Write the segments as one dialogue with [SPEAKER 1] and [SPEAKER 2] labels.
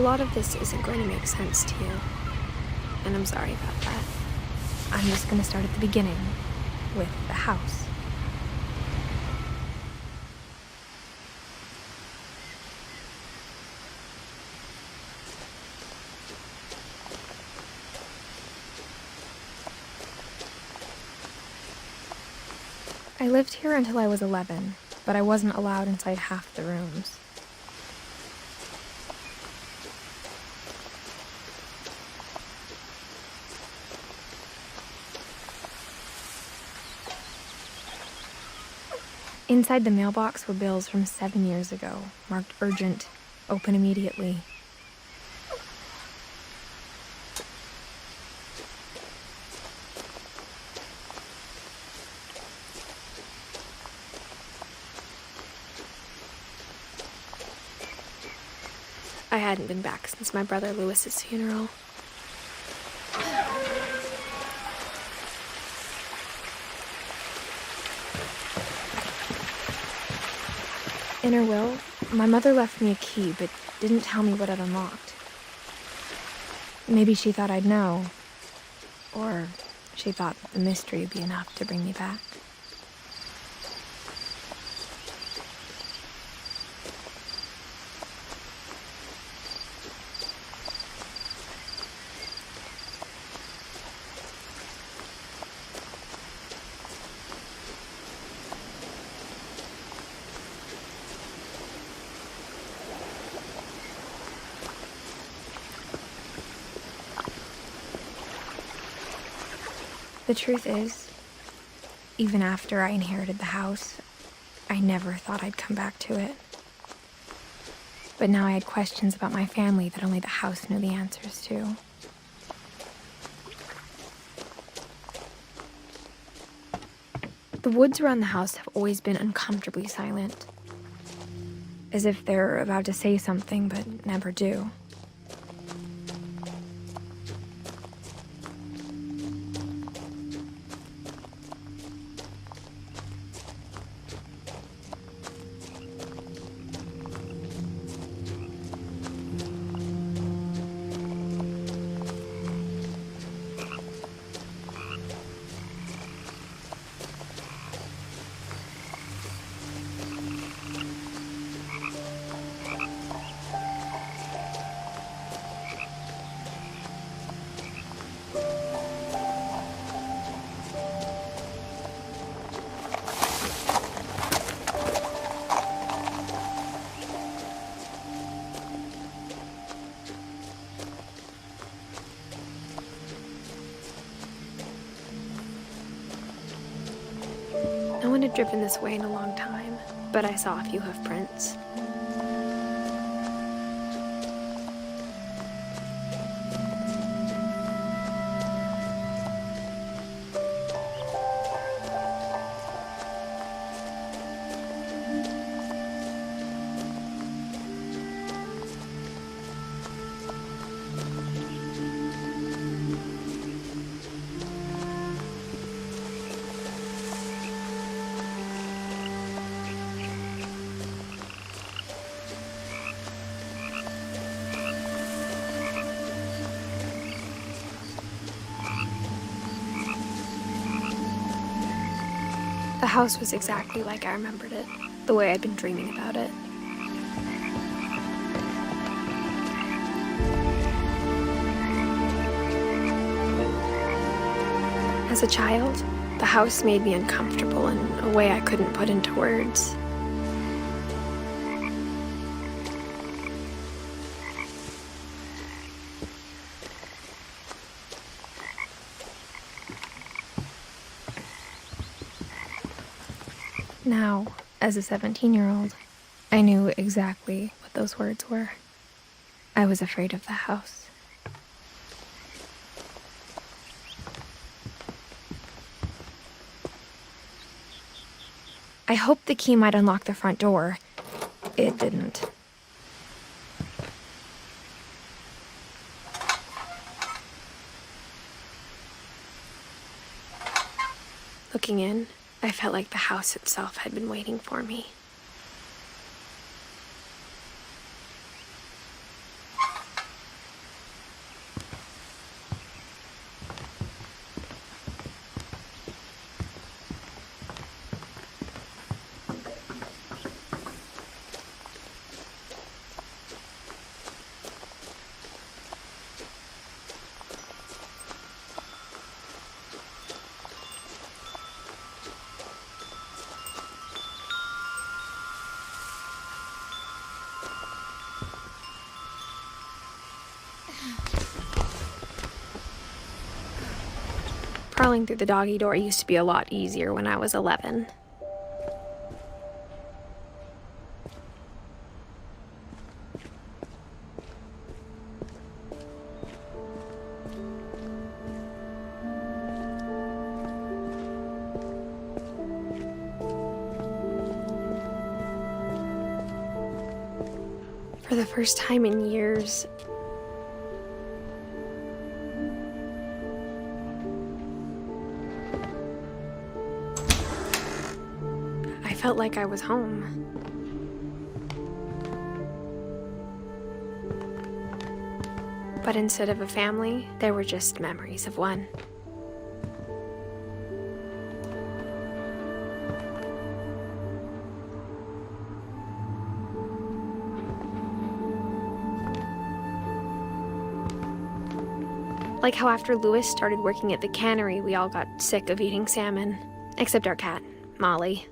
[SPEAKER 1] lot of this isn't going to make sense to you, and I'm sorry about that. I'm just going to start at the beginning, with the house. I lived here until I was 11, but I wasn't allowed inside half the rooms. Inside the mailbox were bills from 7 years ago, marked urgent, open immediately. I hadn't been back since my brother Lewis's funeral. In her will, my mother left me a key, but didn't tell me what it unlocked. Maybe she thought I'd know, or she thought the mystery would be enough to bring me back. The truth is, even after I inherited the house, I never thought I'd come back to it. But now I had questions about my family that only the house knew the answers to. The woods around the house have always been uncomfortably silent, as if they're about to say something but never do. No one had driven this way in a long time, but I saw a few hoof prints. The house was exactly like I remembered it, the way I'd been dreaming about it. As a child, the house made me uncomfortable in a way I couldn't put into words. Now, as a 17-year-old, I knew exactly what those words were. I was afraid of the house. I hoped the key might unlock the front door. It didn't. Looking in, I felt like the house itself had been waiting for me. Crawling through the doggy door used to be a lot easier when I was 11. For the first time in years, I felt like I was home. But instead of a family, there were just memories of one. Like how after Louis started working at the cannery, we all got sick of eating salmon. Except our cat, Molly.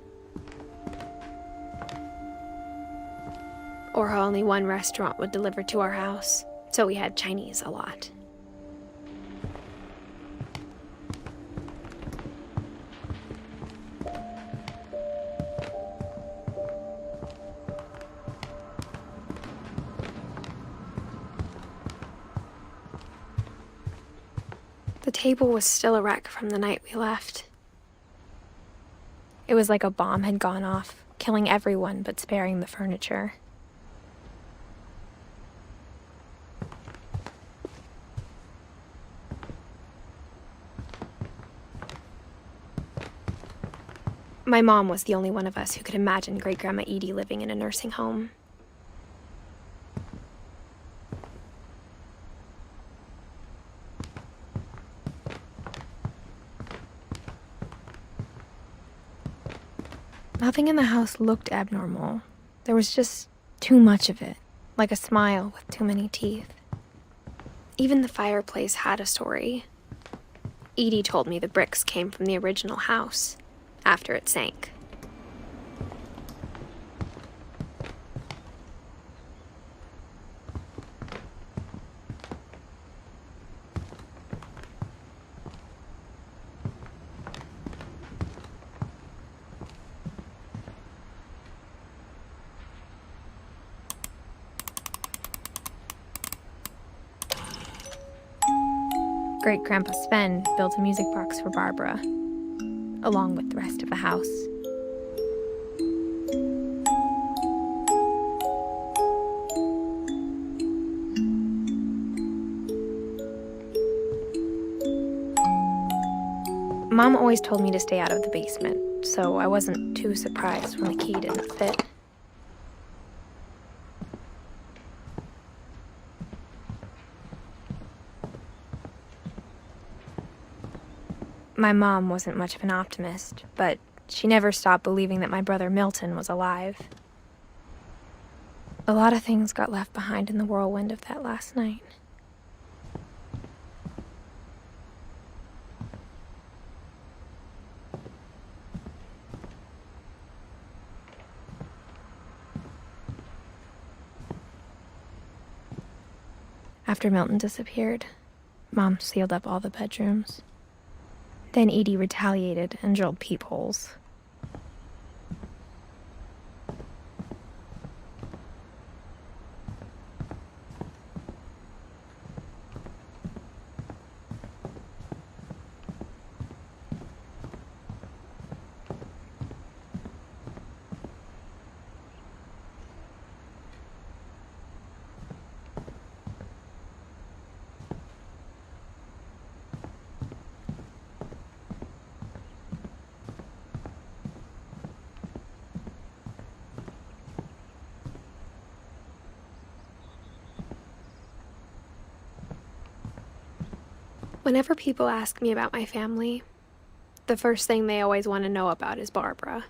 [SPEAKER 1] Or how only one restaurant would deliver to our house, so we had Chinese a lot. The table was still a wreck from the night we left. It was like a bomb had gone off, killing everyone but sparing the furniture. My mom was the only one of us who could imagine Great-Grandma Edie living in a nursing home. Nothing in the house looked abnormal. There was just too much of it, like a smile with too many teeth. Even the fireplace had a story. Edie told me the bricks came from the original house, after it sank. Great-Grandpa Sven built a music box for Barbara, along with the rest of the house. Mom always told me to stay out of the basement, so I wasn't too surprised when the key didn't fit. My mom wasn't much of an optimist, but she never stopped believing that my brother Milton was alive. A lot of things got left behind in the whirlwind of that last night. After Milton disappeared, Mom sealed up all the bedrooms. Then Edie retaliated and drilled peepholes. Whenever people ask me about my family, the first thing they always want to know about is Barbara.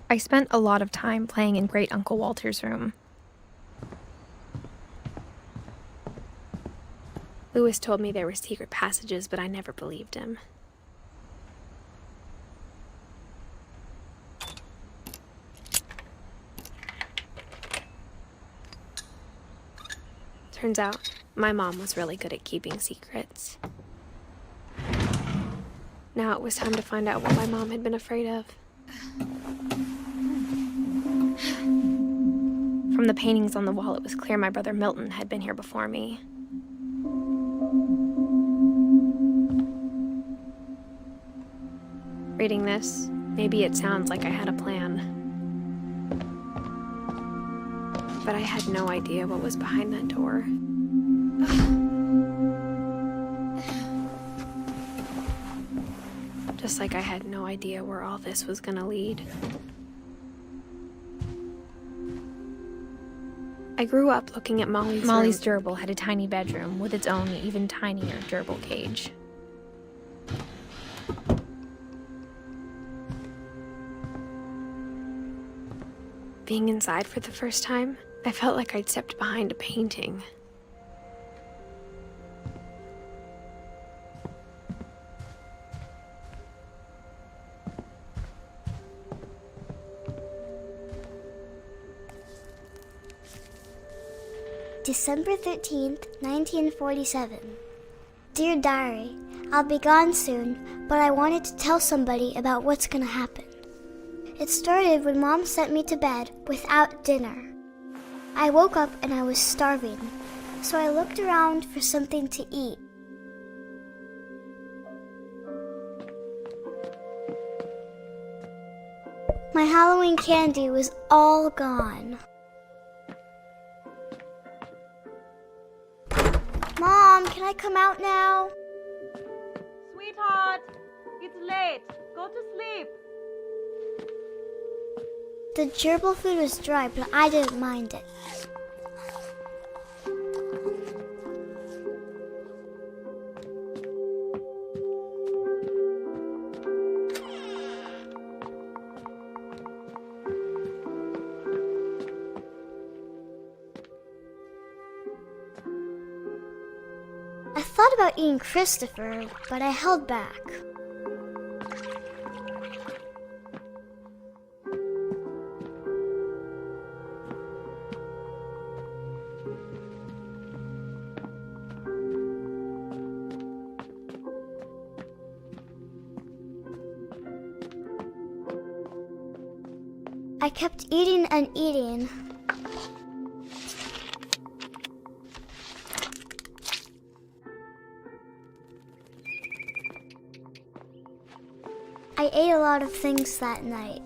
[SPEAKER 1] I spent a lot of time playing in Great Uncle Walter's room. Louis told me there were secret passages, but I never believed him. Turns out, my mom was really good at keeping secrets. Now it was time to find out what my mom had been afraid of. From the paintings on the wall, it was clear my brother Milton had been here before me. Reading this, maybe it sounds like I had a plan. But I had no idea what was behind that door. Just like I had no idea where all this was gonna lead. I grew up looking at Molly's room. Molly's gerbil had a tiny bedroom with its own even tinier gerbil cage. Being inside for the first time, I felt like I'd stepped behind a painting.
[SPEAKER 2] December 13th, 1947. Dear Diary, I'll be gone soon, but I wanted to tell somebody about what's gonna happen. It started when Mom sent me to bed without dinner. I woke up and I was starving, so I looked around for something to eat. My Halloween candy was all gone. Mom, can I come out now?
[SPEAKER 3] Sweetheart, it's late. Go to sleep.
[SPEAKER 2] The gerbil food was dry, but I didn't mind it. I thought about eating Christopher, but I held back. I kept eating and eating. I ate a lot of things that night.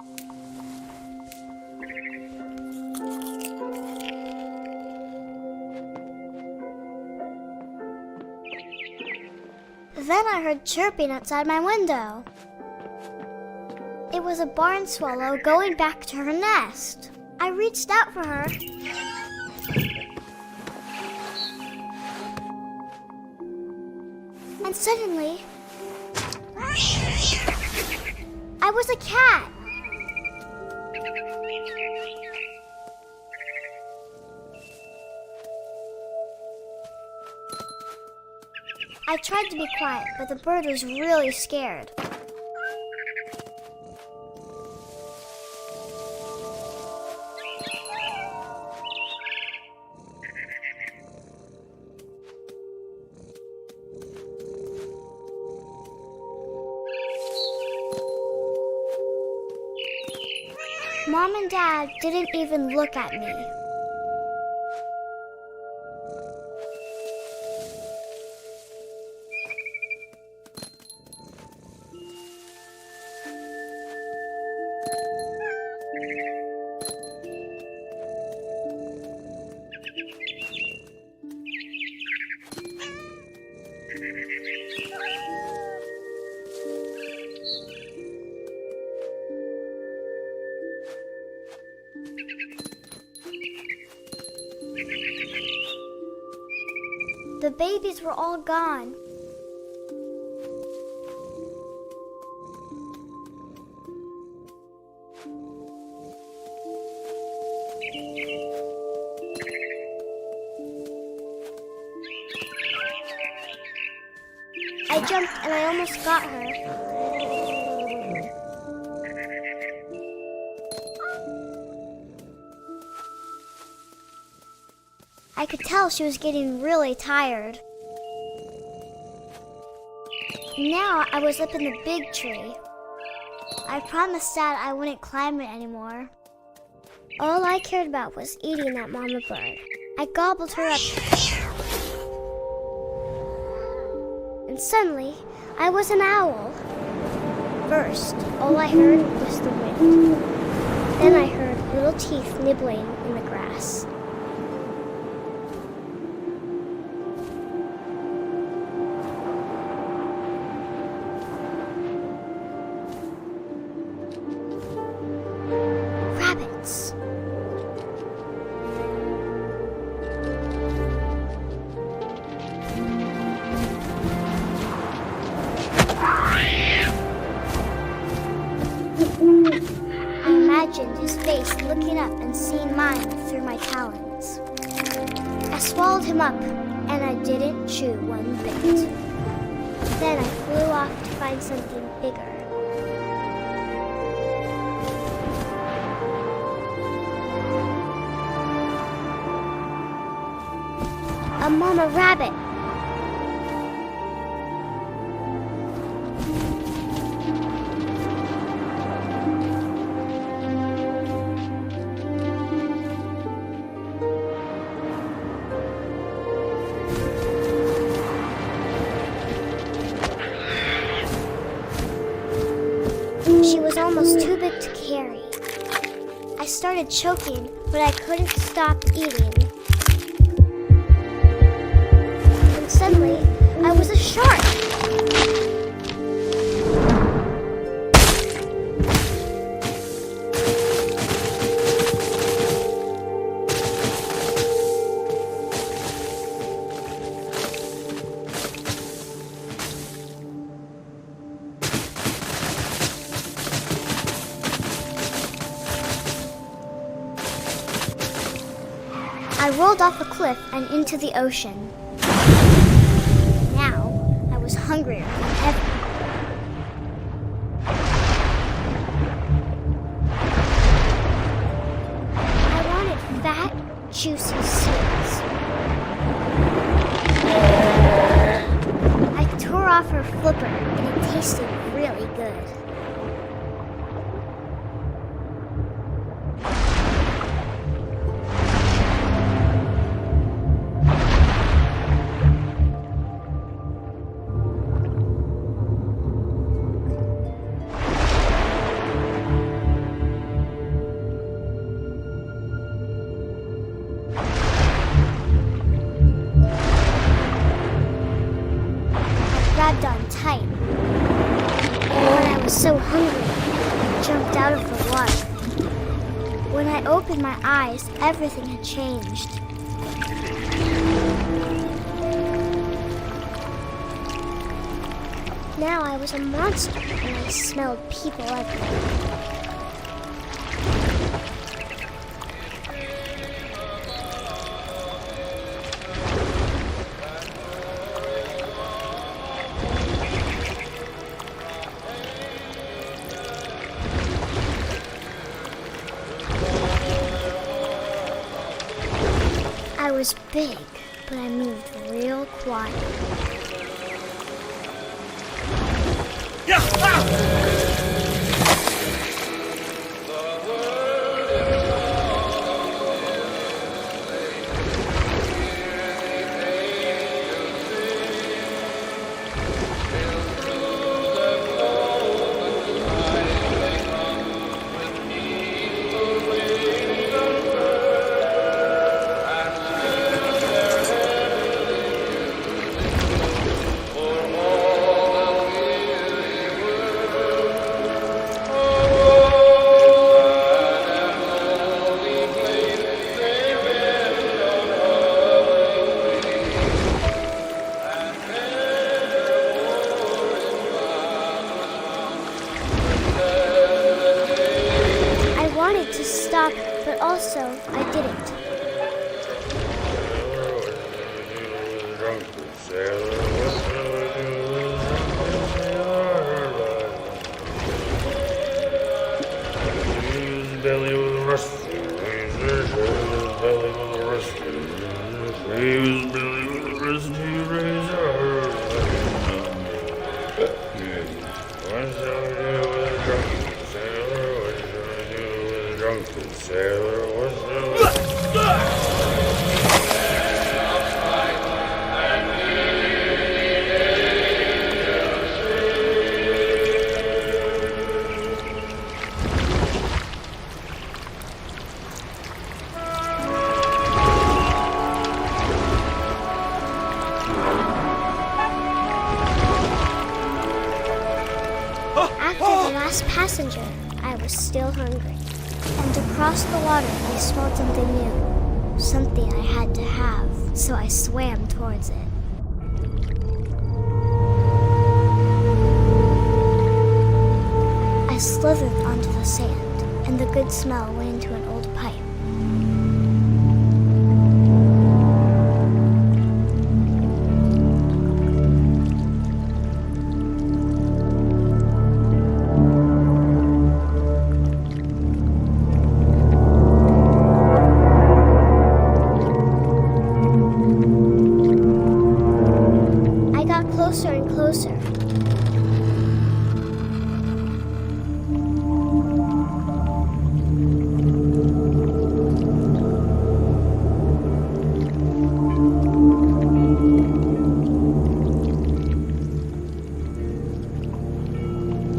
[SPEAKER 2] Then I heard chirping outside my window. It was a barn swallow going back to her nest. I reached out for her. And suddenly, I was a cat. I tried to be quiet, but the bird was really scared. Mom and Dad didn't even look at me. The babies were all gone. I jumped and I almost got her. I could tell she was getting really tired. Now I was up in the big tree. I promised Dad I wouldn't climb it anymore. All I cared about was eating that mama bird. I gobbled her up. And suddenly, I was an owl. First, all I heard was the wind. Then I heard little teeth nibbling in the grass. Rabbits. I imagined his face looking up and seeing mine through my talons. I swallowed him up, and I didn't chew one bit. Then I flew off to find something bigger. A mama rabbit. She was almost too big to carry. I started choking, but I couldn't stop eating. And suddenly, I was a shark. I rolled off a cliff and into the ocean. Now, I was hungrier than ever. I wanted fat, juicy seals. I tore off her flipper, and it tasted really good. Grabbed on tight. When I was so hungry, I jumped out of the water. When I opened my eyes, everything had changed. Now I was a monster, and I smelled people everywhere. I was big, but I moved real quiet. I wanted to stop, but also I didn't. After the last passenger, I was still hungry. And across the water, I smelled something new. Something I had to have, so I swam towards it. I slithered onto the sand, and the good smell went into an old pipe. I got closer and closer.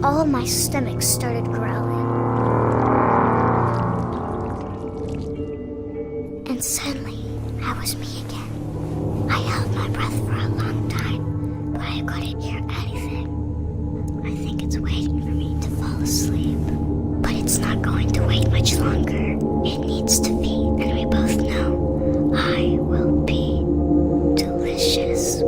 [SPEAKER 2] All of my stomach started growling. And suddenly, I was me again. I held my breath for a long time, but I couldn't hear anything. I think it's waiting for me to fall asleep. But it's not going to wait much longer. It needs to feed, and we both know I will be delicious.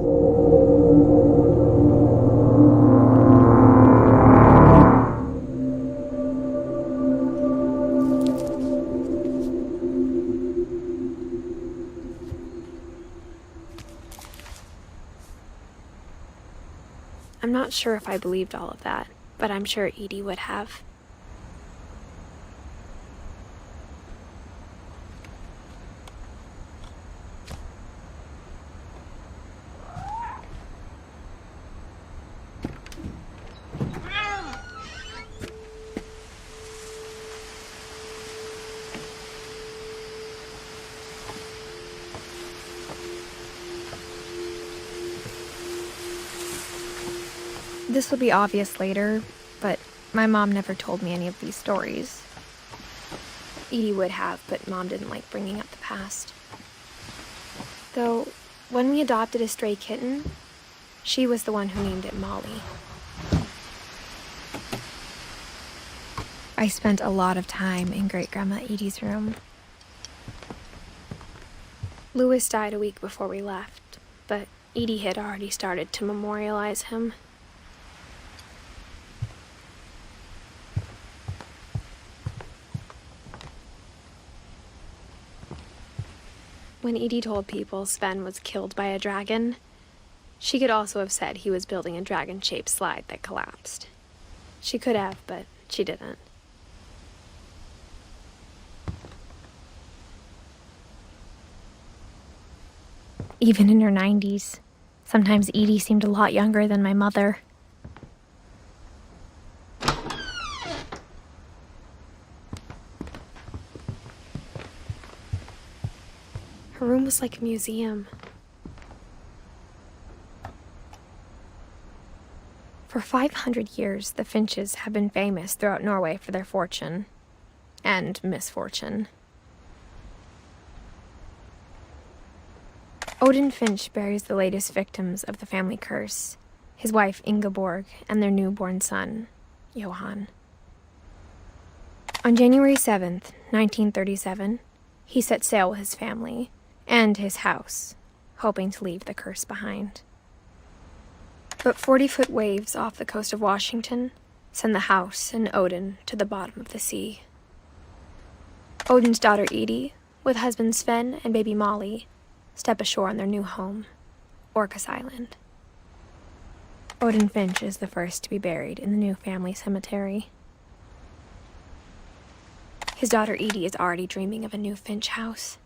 [SPEAKER 1] I'm not sure if I believed all of that, but I'm sure Edie would have. This will be obvious later, but my mom never told me any of these stories. Edie would have, but Mom didn't like bringing up the past. Though, when we adopted a stray kitten, she was the one who named it Molly. I spent a lot of time in Great-Grandma Edie's room. Louis died a week before we left, but Edie had already started to memorialize him. When Edie told people Sven was killed by a dragon, she could also have said he was building a dragon-shaped slide that collapsed. She could have, but she didn't. Even in her 90s, sometimes Edie seemed a lot younger than my mother. Her room was like a museum. For 500 years, the Finches have been famous throughout Norway for their fortune and misfortune. Odin Finch buries the latest victims of the family curse, his wife Ingeborg and their newborn son, Johan. On January 7th, 1937, he set sail with his family and his house, hoping to leave the curse behind. But 40-foot waves off the coast of Washington send the house and Odin to the bottom of the sea. Odin's daughter Edie, with husband Sven and baby Molly, step ashore on their new home, Orcas Island. Odin Finch is the first to be buried in the new family cemetery. His daughter Edie is already dreaming of a new Finch house.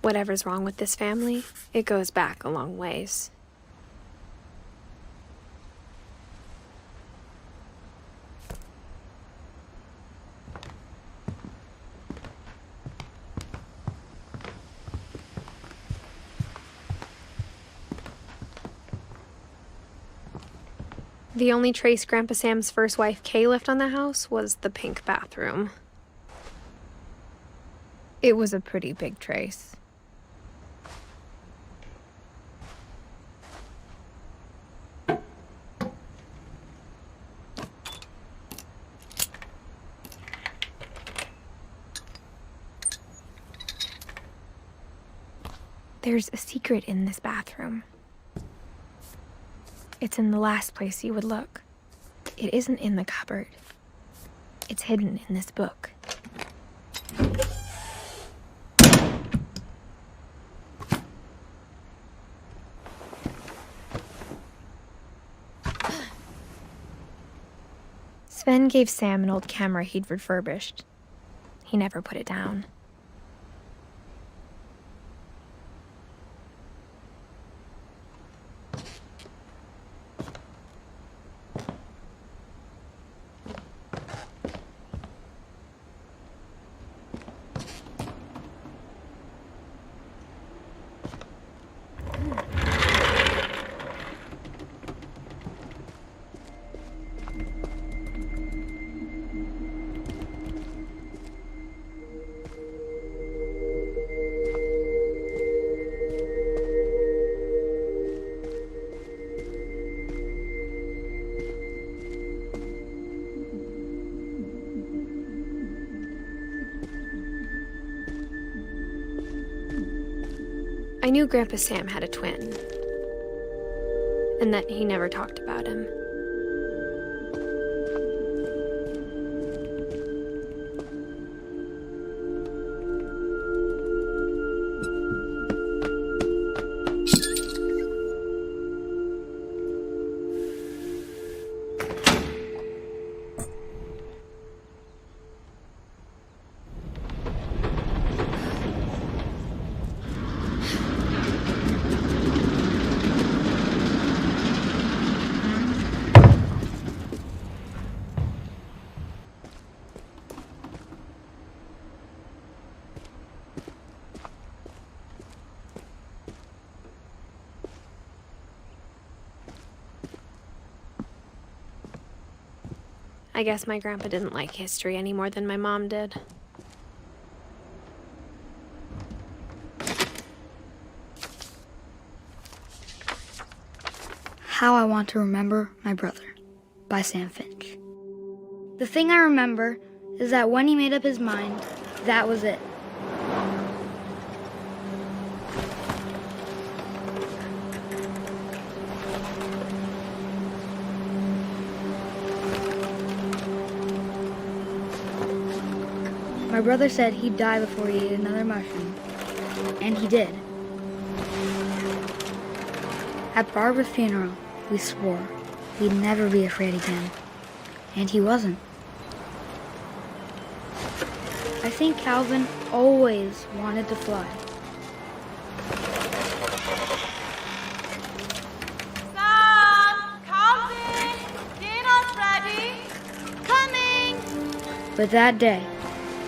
[SPEAKER 1] Whatever's wrong with this family, it goes back a long ways. The only trace Grandpa Sam's first wife, Kay, left on the house was the pink bathroom. It was a pretty big trace. There's a secret in this bathroom. It's in the last place you would look. It isn't in the cupboard. It's hidden in this book. Sven gave Sam an old camera he'd refurbished. He never put it down. I knew Grandpa Sam had a twin, and that he never talked about him. I guess my grandpa didn't like history any more than my mom did.
[SPEAKER 4] How I Want to Remember My Brother by Sam Finch. The thing I remember is that when he made up his mind, that was it. My brother said he'd die before he ate another mushroom, and he did. At Barbara's funeral, we swore we'd never be afraid again, and he wasn't. I think Calvin always wanted to fly.
[SPEAKER 3] Sam! Calvin! Dinner's ready! Coming!
[SPEAKER 4] But that day,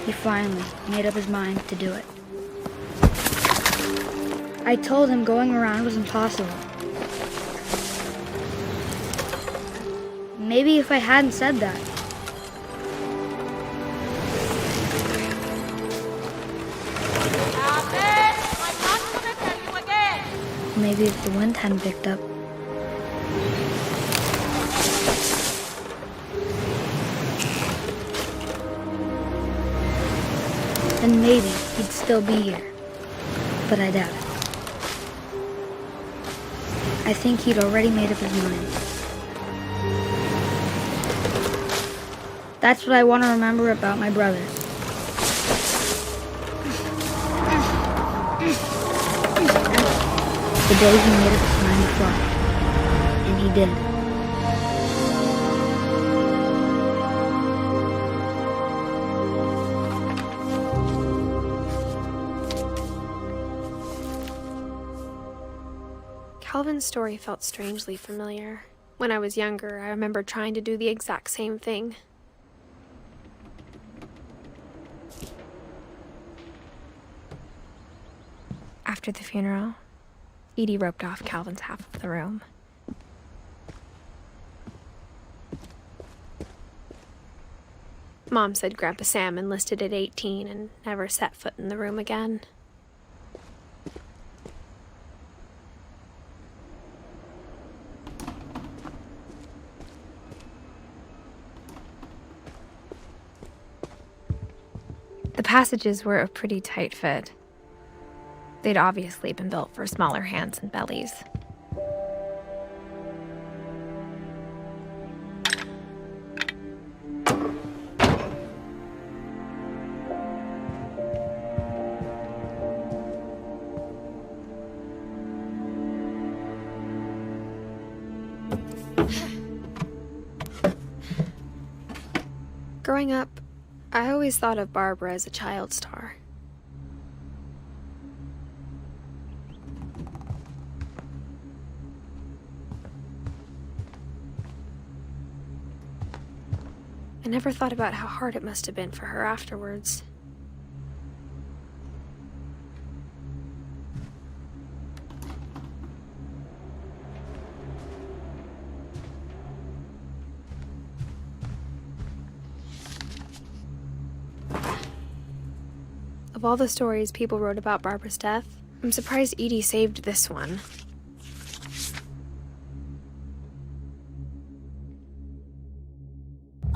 [SPEAKER 4] he finally made up his mind to do it. I told him going around was impossible. Maybe if I hadn't said that.
[SPEAKER 3] Calvin! I'm not gonna tell you again!
[SPEAKER 4] Maybe if the wind hadn't picked up. Then maybe he'd still be here. But I doubt it. I think he'd already made up his mind. That's what I want to remember about my brother. The day he made up his mind to fly. And he did.
[SPEAKER 1] Calvin's story felt strangely familiar. When I was younger, I remember trying to do the exact same thing. After the funeral, Edie roped off Calvin's half of the room. Mom said Grandpa Sam enlisted at 18 and never set foot in the room again. The passages were a pretty tight fit. They'd obviously been built for smaller hands and bellies. Growing up, I always thought of Barbara as a child star. I never thought about how hard it must have been for her afterwards. Of all the stories people wrote about Barbara's death, I'm surprised Edie saved this one.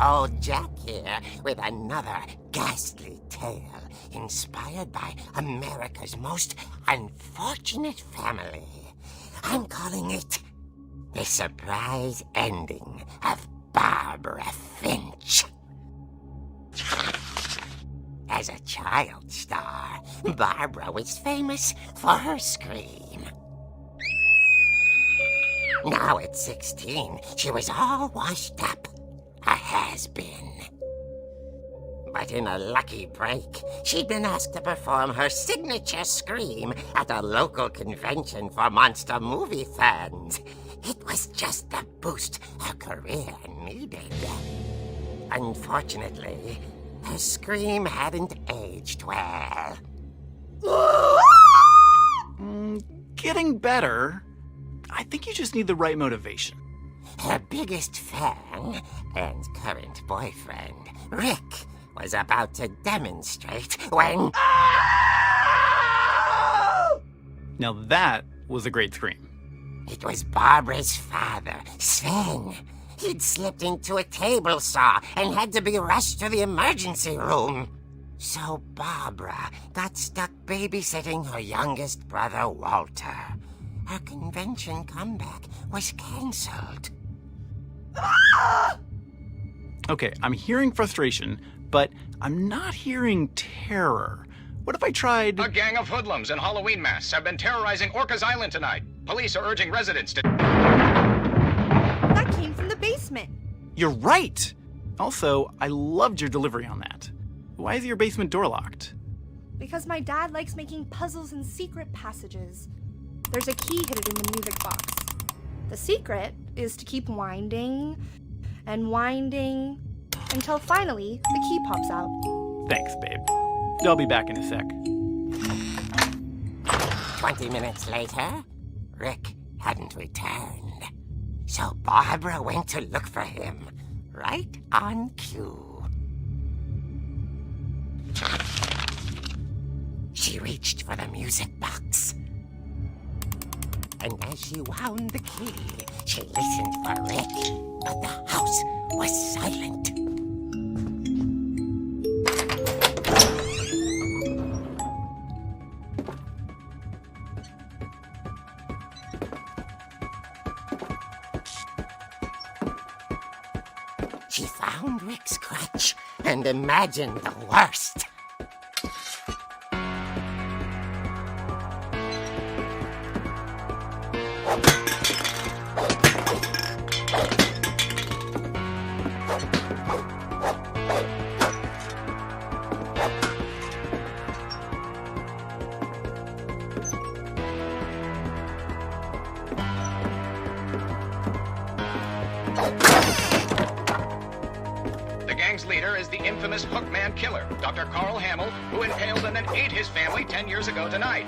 [SPEAKER 5] Old Jack here with another ghastly tale inspired by America's most unfortunate family. I'm calling it The Surprise Ending of Barbara Finch. As a child star, Barbara was famous for her scream. Now at 16, she was all washed up. A has-been. But in a lucky break, she'd been asked to perform her signature scream at a local convention for monster movie fans. It was just the boost her career needed. Unfortunately, her scream hadn't aged well.
[SPEAKER 6] Getting better. I think you just need the right motivation.
[SPEAKER 5] Her biggest fan and current boyfriend, Rick, was about to demonstrate when...
[SPEAKER 6] Now that was a great scream.
[SPEAKER 5] It was Barbara's father, Sven. He'd slipped into a table saw and had to be rushed to the emergency room. So Barbara got stuck babysitting her youngest brother, Walter. Her convention comeback was cancelled.
[SPEAKER 6] Okay, I'm hearing frustration, but I'm not hearing terror. What if I tried...
[SPEAKER 7] A gang of hoodlums in Halloween masks have been terrorizing Orcas Island tonight. Police are urging residents to...
[SPEAKER 3] That came from the basement.
[SPEAKER 6] You're right! Also, I loved your delivery on that. Why is your basement door locked?
[SPEAKER 3] Because my dad likes making puzzles and secret passages. There's a key hidden in the music box. The secret is to keep winding and winding until finally the key pops out.
[SPEAKER 6] Thanks, babe. I'll be back in a sec.
[SPEAKER 5] 20 minutes later, Rick hadn't returned. So Barbara went to look for him, right on cue. She reached for the music box. And as she wound the key, she listened for Rick, but the house was silent. She found Rick's crutch and imagined the worst.
[SPEAKER 7] infamous Hookman killer, Dr. Carl Hamill, who impaled and then ate his family 10 years ago tonight.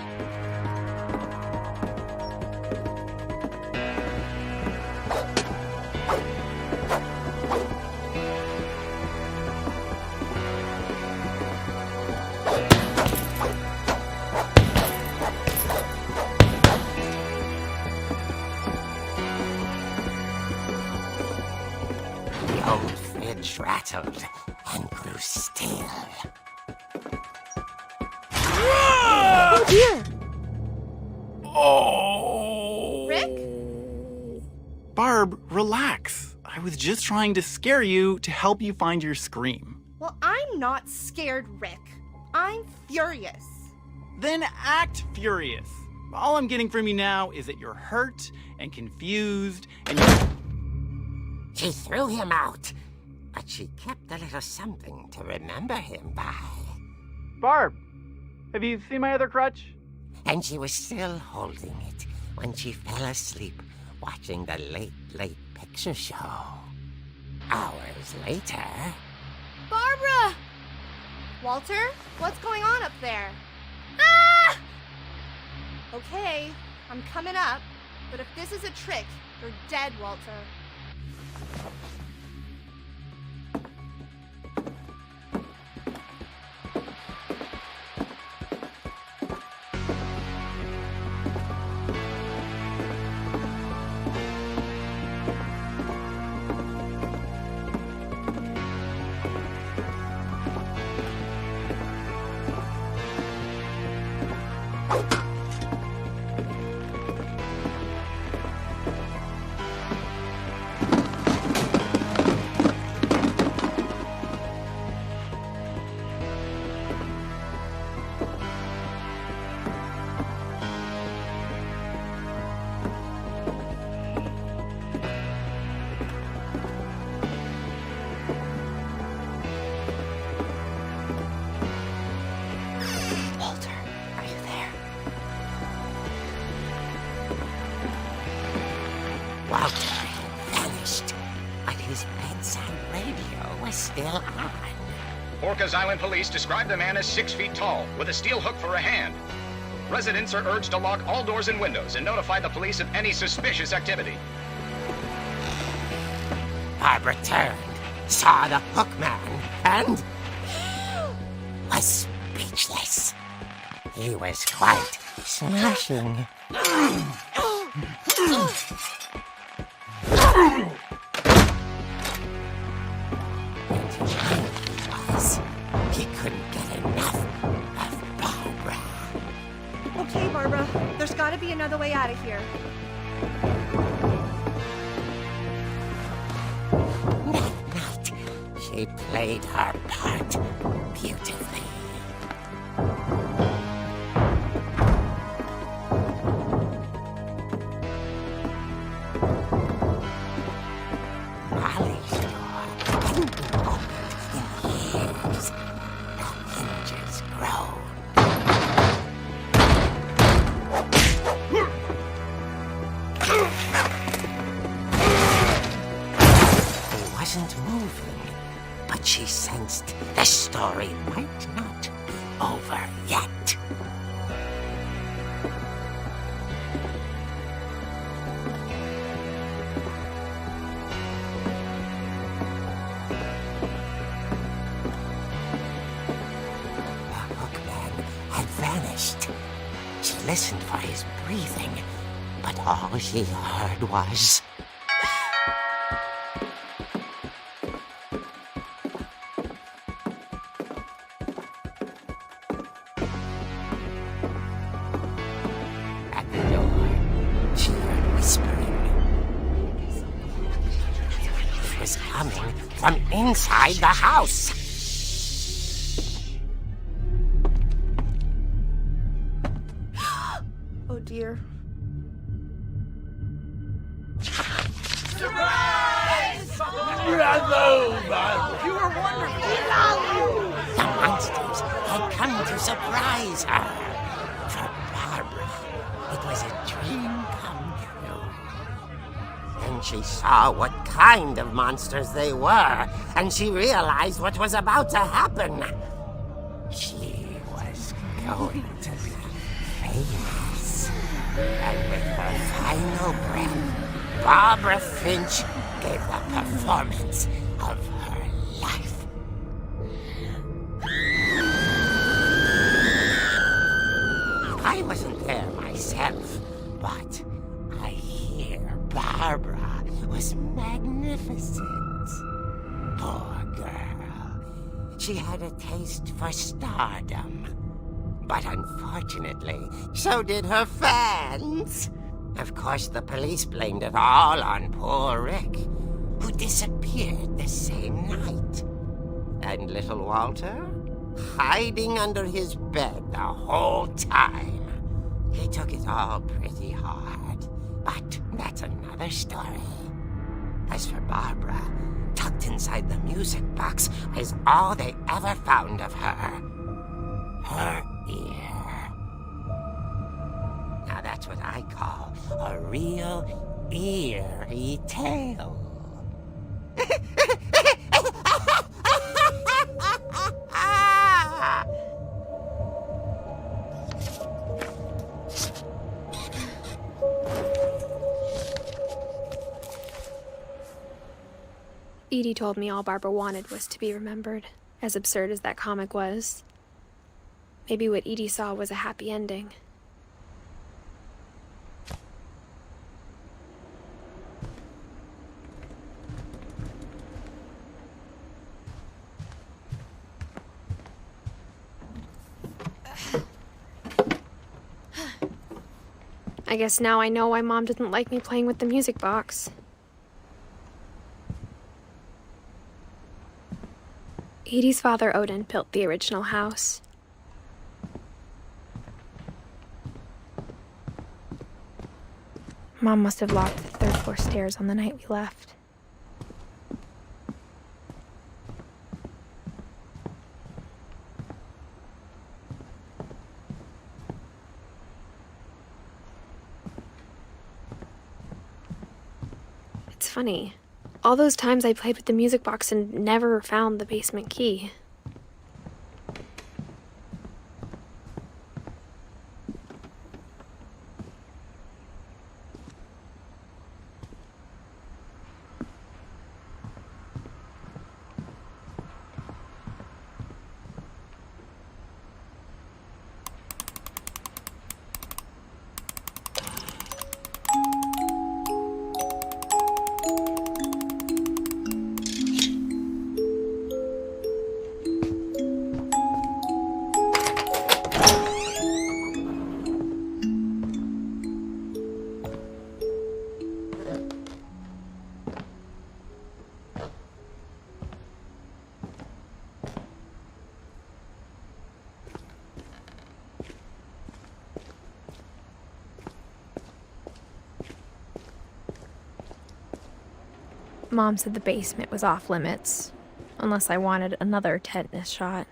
[SPEAKER 5] The old fridge rattled and grew still.
[SPEAKER 1] Oh dear!
[SPEAKER 6] Oh!
[SPEAKER 3] Rick?
[SPEAKER 6] Barb, relax. I was just trying to scare you to help you find your scream.
[SPEAKER 3] Well, I'm not scared, Rick. I'm furious.
[SPEAKER 6] Then act furious. All I'm getting from you now is that you're hurt and confused and
[SPEAKER 5] She threw him out, but she kept a little something to remember him by.
[SPEAKER 6] Barb, have you seen my other crutch?
[SPEAKER 5] And she was still holding it when she fell asleep watching the late picture show. Hours later...
[SPEAKER 3] Barbara! Walter, what's going on up there? Ah! Okay, I'm coming up, but if this is a trick, you're dead, Walter.
[SPEAKER 5] Walter had vanished, but his bedside radio was still on.
[SPEAKER 7] Orcas Island police describe the man as 6 feet tall, with a steel hook for a hand. Residents are urged to lock all doors and windows and notify the police of any suspicious activity.
[SPEAKER 5] Barbara turned, saw the hookman, and was speechless. He was quite smashing. He couldn't get enough of Barbara.
[SPEAKER 3] Okay, Barbara, there's gotta be another way out of here.
[SPEAKER 5] That night, she played her part beautifully. Molly's door hadn't been opened in years. The hinges groaned. He wasn't moving, but she sensed the story might not be over yet. The hookman had vanished. She listened for his breathing, but all she heard was... At the door, she heard whispering. It was coming from inside the house.
[SPEAKER 3] Oh dear.
[SPEAKER 5] The monsters had come to surprise her. For Barbara, it was a dream come true. Then she saw what kind of monsters they were, and she realized what was about to happen. She was going to be famous. And with her final breath, Barbara Finch gave the performance of her life. I wasn't there myself, but I hear Barbara was magnificent. Poor girl. She had a taste for stardom. But unfortunately, so did her fans. Of course, the police blamed it all on poor Rick, who disappeared the same night. And little Walter, hiding under his bed the whole time. He took it all pretty hard, but that's another story. As for Barbara, tucked inside the music box is all they ever found of her. Her ear. Now that's what I call a real eerie tale.
[SPEAKER 1] Edie told me all Barbara wanted was to be remembered, as absurd as that comic was. Maybe what Edie saw was a happy ending. I guess now I know why Mom didn't like me playing with the music box. Edie's father, Odin, built the original house. Mom must have locked the third floor stairs on the night we left. It's funny. All those times I played with the music box and never found the basement key. Mom said the basement was off limits, unless I wanted another tetanus shot.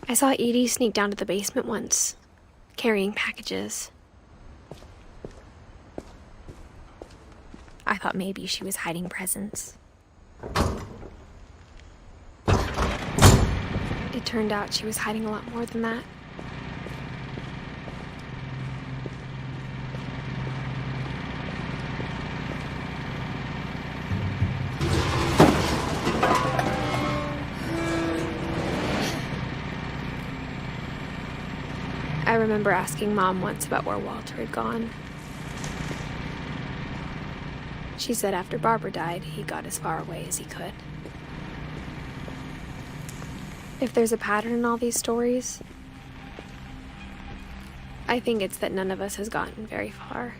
[SPEAKER 1] I saw Edie sneak down to the basement once, carrying packages. I thought maybe she was hiding presents. It turned out she was hiding a lot more than that. I remember asking Mom once about where Walter had gone. She said after Barbara died, he got as far away as he could. If there's a pattern in all these stories, I think it's that none of us has gotten very far.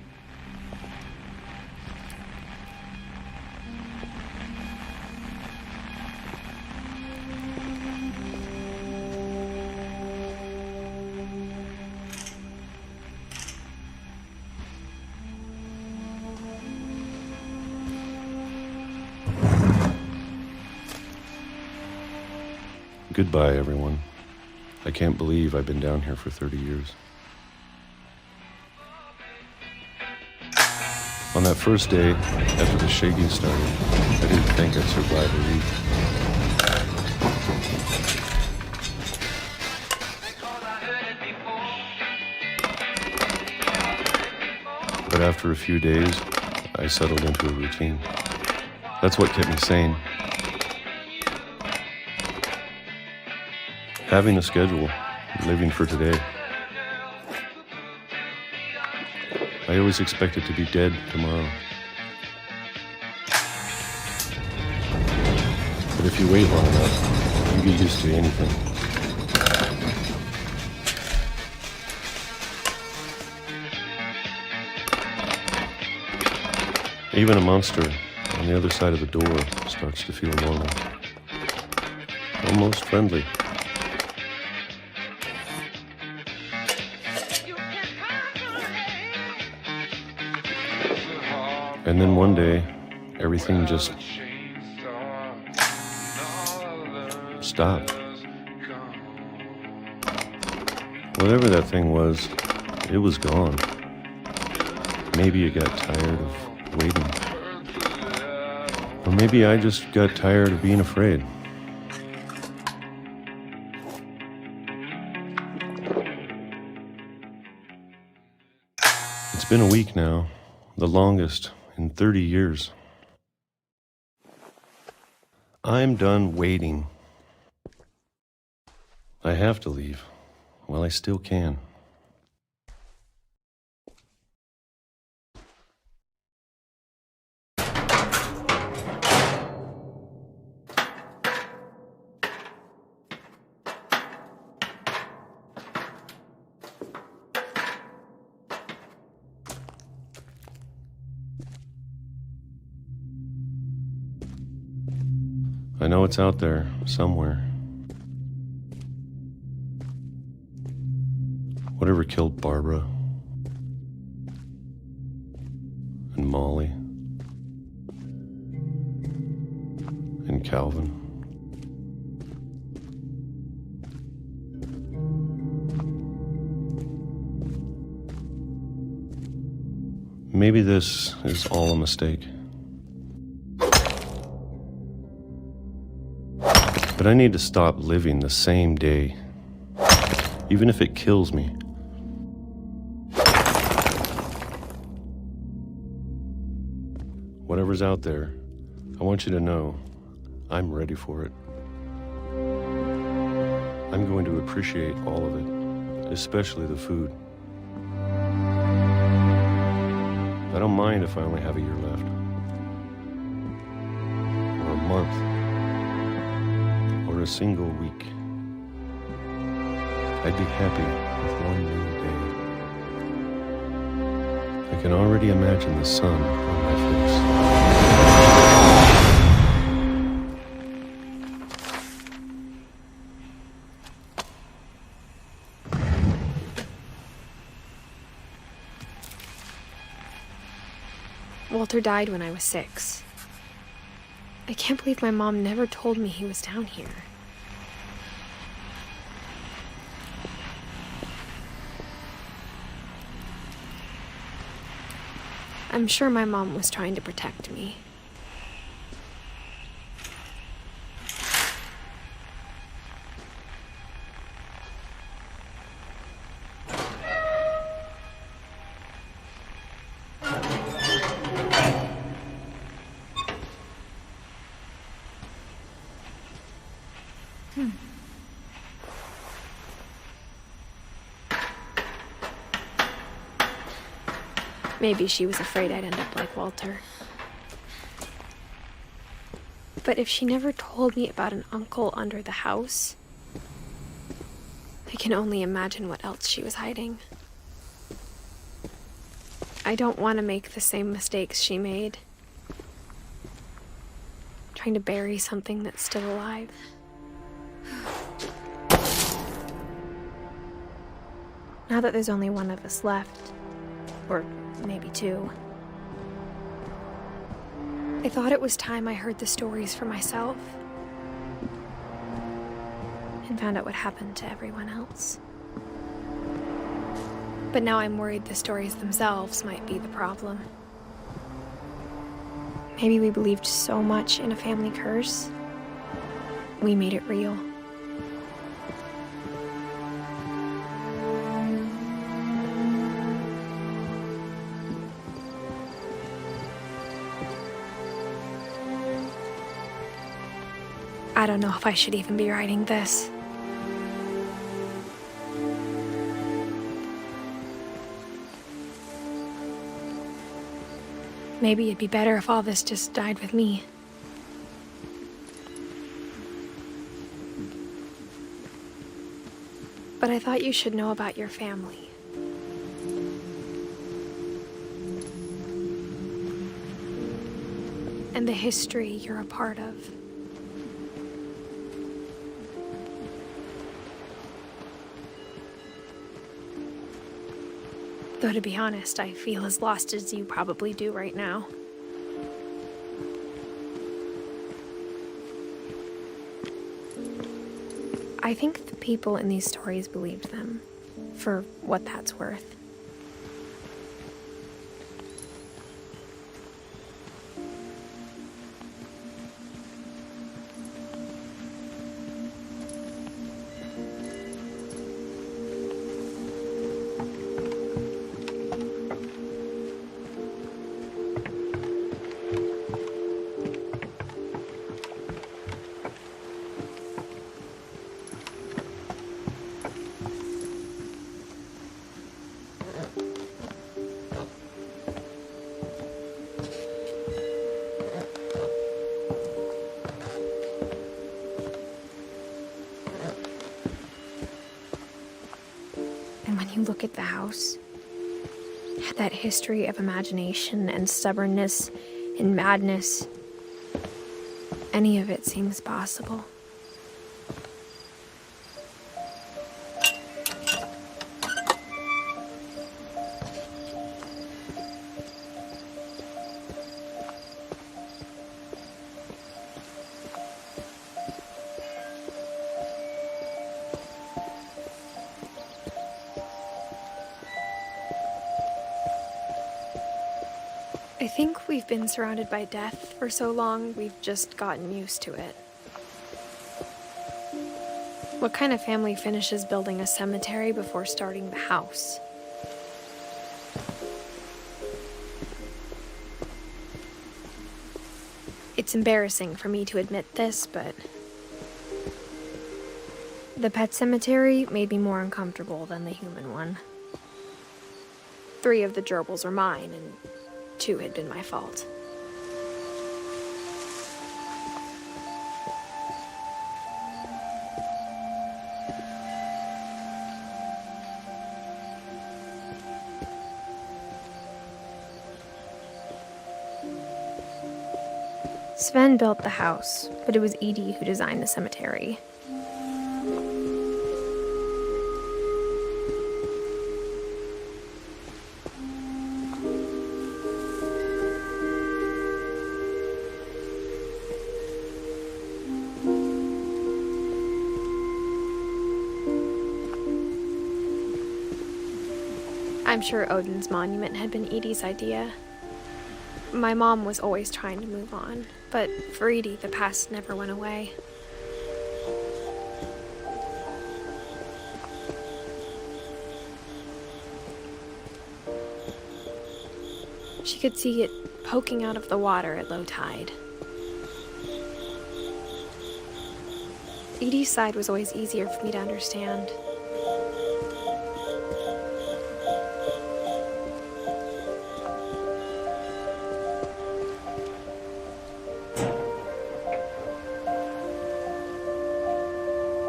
[SPEAKER 8] Goodbye, everyone. I can't believe I've been down here for 30 years. On that first day, after the shaking started, I didn't think I'd survive a week. But after a few days, I settled into a routine. That's what kept me sane. Having a schedule, living for today. I always expected to be dead tomorrow. But if you wait long enough, you get used to anything. Even a monster on the other side of the door starts to feel normal. Almost friendly. And then one day, everything just stopped. Whatever that thing was, it was gone. Maybe it got tired of waiting. Or maybe I just got tired of being afraid. It's been a week now, the longest in 30 years. I'm done waiting. I have to leave while I still can. I know it's out there, somewhere. Whatever killed Barbara and Molly and Calvin. Maybe this is all a mistake. But I need to stop living the same day, even if it kills me. Whatever's out there, I want you to know I'm ready for it. I'm going to appreciate all of it, especially the food. I don't mind if I only have a year left, or a month, or a single week. I'd be happy with one new day. I can already imagine the sun on my face.
[SPEAKER 1] Walter died when I was 6. I can't believe my mom never told me he was down here. I'm sure my mom was trying to protect me. Maybe she was afraid I'd end up like Walter. But if she never told me about an uncle under the house, I can only imagine what else she was hiding. I don't want to make the same mistakes she made. Trying to bury something that's still alive. Now that there's only one of us left, or maybe 2, I thought it was time I heard the stories for myself. and found out what happened to everyone else. But now I'm worried the stories themselves might be the problem. Maybe we believed so much in a family curse, we made it real. I don't know if I should even be writing this. Maybe it'd be better if all this just died with me. But I thought you should know about your family. And the history you're a part of. Though to be honest, I feel as lost as you probably do right now. I think the people in these stories believed them, for what that's worth. And when you look at the house, that history of imagination and stubbornness and madness, any of it seems possible. I think we've been surrounded by death for so long, we've just gotten used to it. What kind of family finishes building a cemetery before starting the house? It's embarrassing for me to admit this, but the pet cemetery made me more uncomfortable than the human one. 3 of the gerbils are mine, and 2 had been my fault. Sven built the house, but it was Edie who designed the cemetery. I'm sure Odin's monument had been Edie's idea. My mom was always trying to move on, but for Edie, the past never went away. She could see it poking out of the water at low tide. Edie's side was always easier for me to understand.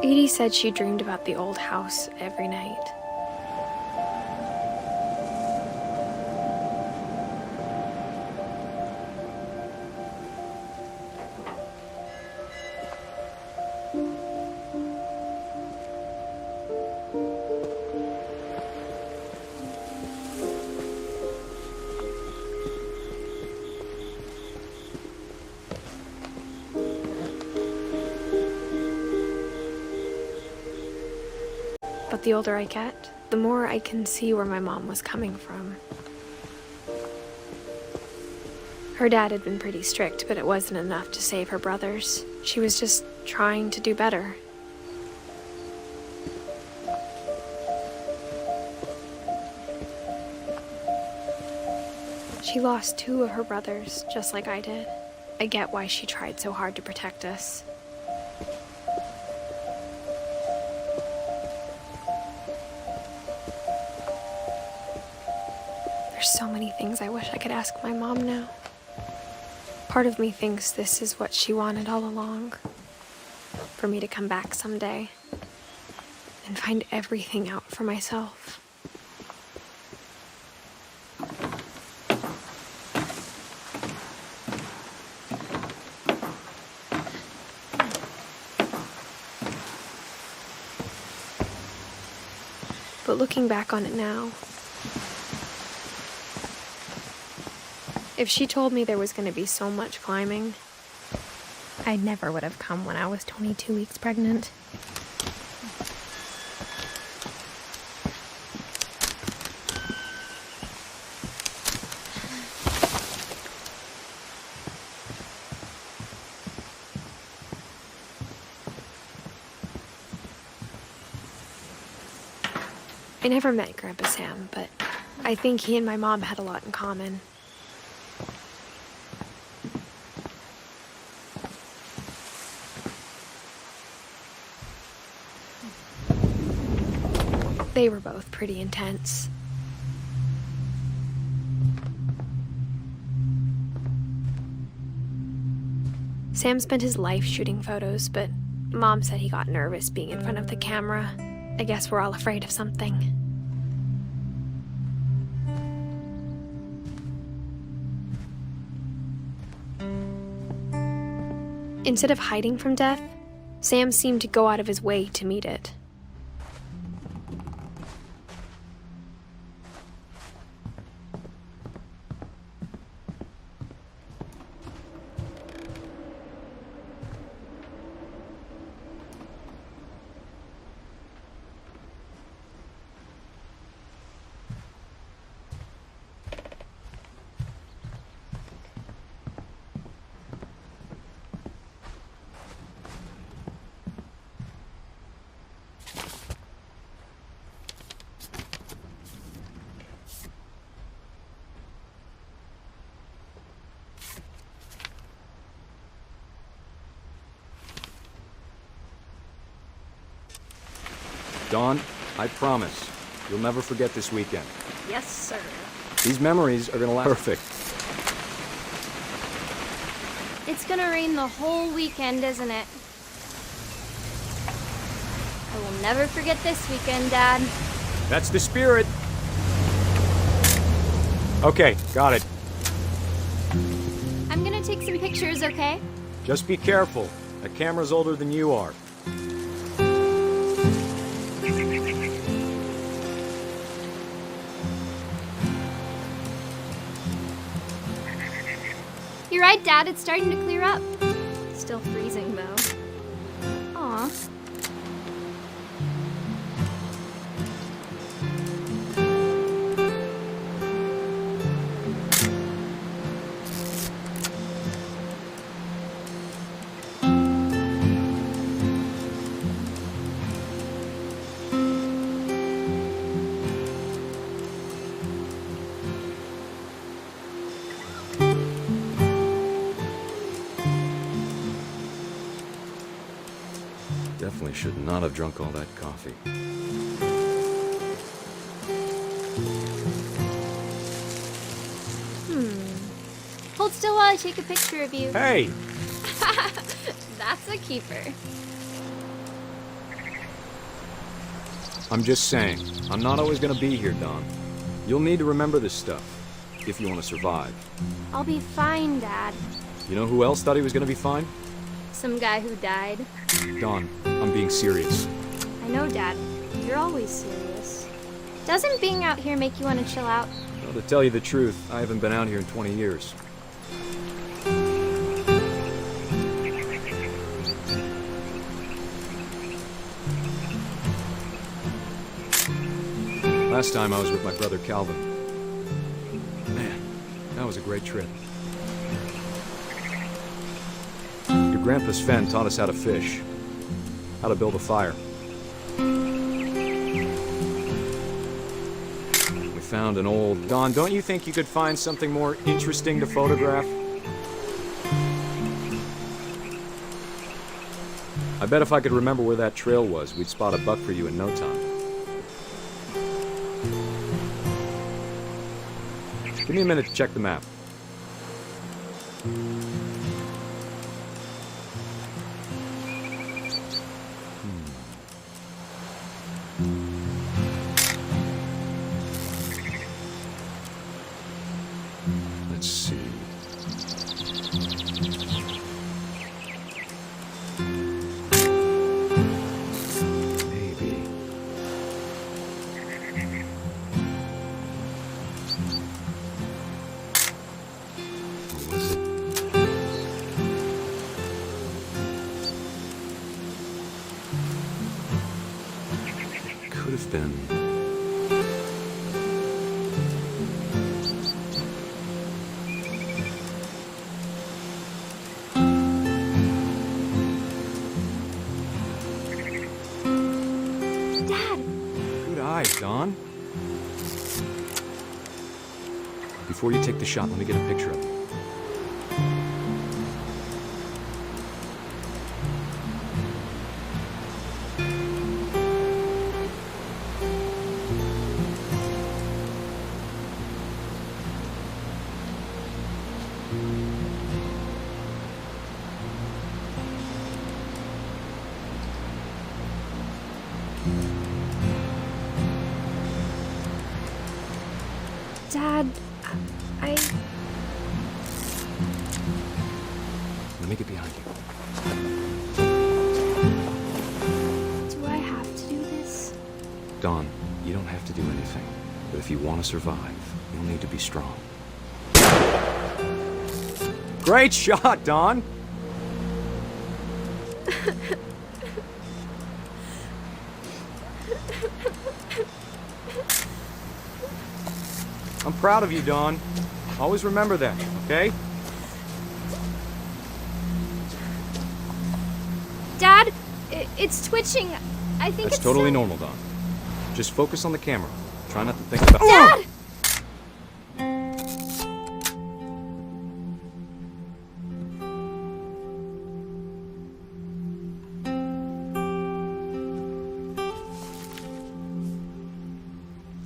[SPEAKER 1] Edie said she dreamed about the old house every night. the older I get, the more I can see where my mom was coming from. Her dad had been pretty strict, but it wasn't enough to save her brothers. She was just trying to do better. She lost 2 of her brothers, just like I did. I get why she tried so hard to protect us. There's so many things I wish I could ask my mom now. Part of me thinks this is what she wanted all along. For me to come back someday and find everything out for myself. But looking back on it now, if she told me there was going to be so much climbing, I never would have come when I was 22 weeks pregnant. I never met Grandpa Sam, but I think he and my mom had a lot in common. They were both pretty intense. Sam spent his life shooting photos, but Mom said he got nervous being in front of the camera. I guess we're all afraid of something. Instead of hiding from death, Sam seemed to go out of his way to meet it.
[SPEAKER 9] Dawn, I promise, you'll never forget this weekend.
[SPEAKER 3] Yes, sir.
[SPEAKER 9] These memories are gonna last. Perfect.
[SPEAKER 10] It's gonna rain the whole weekend, isn't it? I will never forget this weekend, Dad.
[SPEAKER 9] That's the spirit. Okay, got it.
[SPEAKER 10] I'm gonna take some pictures, okay?
[SPEAKER 9] Just be careful. That camera's older than you are.
[SPEAKER 10] You're right, Dad. It's starting to clear up. Still freezing, though. Aw.
[SPEAKER 9] Definitely should not have drunk all that coffee.
[SPEAKER 10] Hold still while I take a picture of you.
[SPEAKER 9] Hey!
[SPEAKER 10] That's a keeper.
[SPEAKER 9] I'm just saying, I'm not always gonna be here, Dawn. You'll need to remember this stuff, if you want to survive.
[SPEAKER 10] I'll be fine, Dad.
[SPEAKER 9] You know who else thought he was gonna be fine?
[SPEAKER 10] Some guy who died.
[SPEAKER 9] Dawn, I'm being serious.
[SPEAKER 10] I know, Dad. You're always serious. Doesn't being out here make you want to chill out?
[SPEAKER 9] Well, to tell you the truth, I haven't been out here in 20 years. Last time I was with my brother Calvin. Man, that was a great trip. Your grandpa Sven taught us how to fish, how to build a fire. We found an old... Don, don't you think you could find something more interesting to photograph? I bet if I could remember where that trail was, we'd spot a buck for you in no time. Give me a minute to check the map. Let's see. Maybe. What was it? It could have been... Good eyes, Don. Before you take the shot, let me get a picture of it.
[SPEAKER 1] Dad, I...
[SPEAKER 9] Let me get behind you.
[SPEAKER 1] Do I have to do this?
[SPEAKER 9] Don, you don't have to do anything. But if you want to survive, you'll need to be strong. Great shot, Don! I'm proud of you, Dawn. Always remember that, okay?
[SPEAKER 10] Dad, it's twitching. I think
[SPEAKER 9] That's
[SPEAKER 10] it's
[SPEAKER 9] totally normal, Dawn. Just focus on the camera. Try not to think about...
[SPEAKER 10] Dad!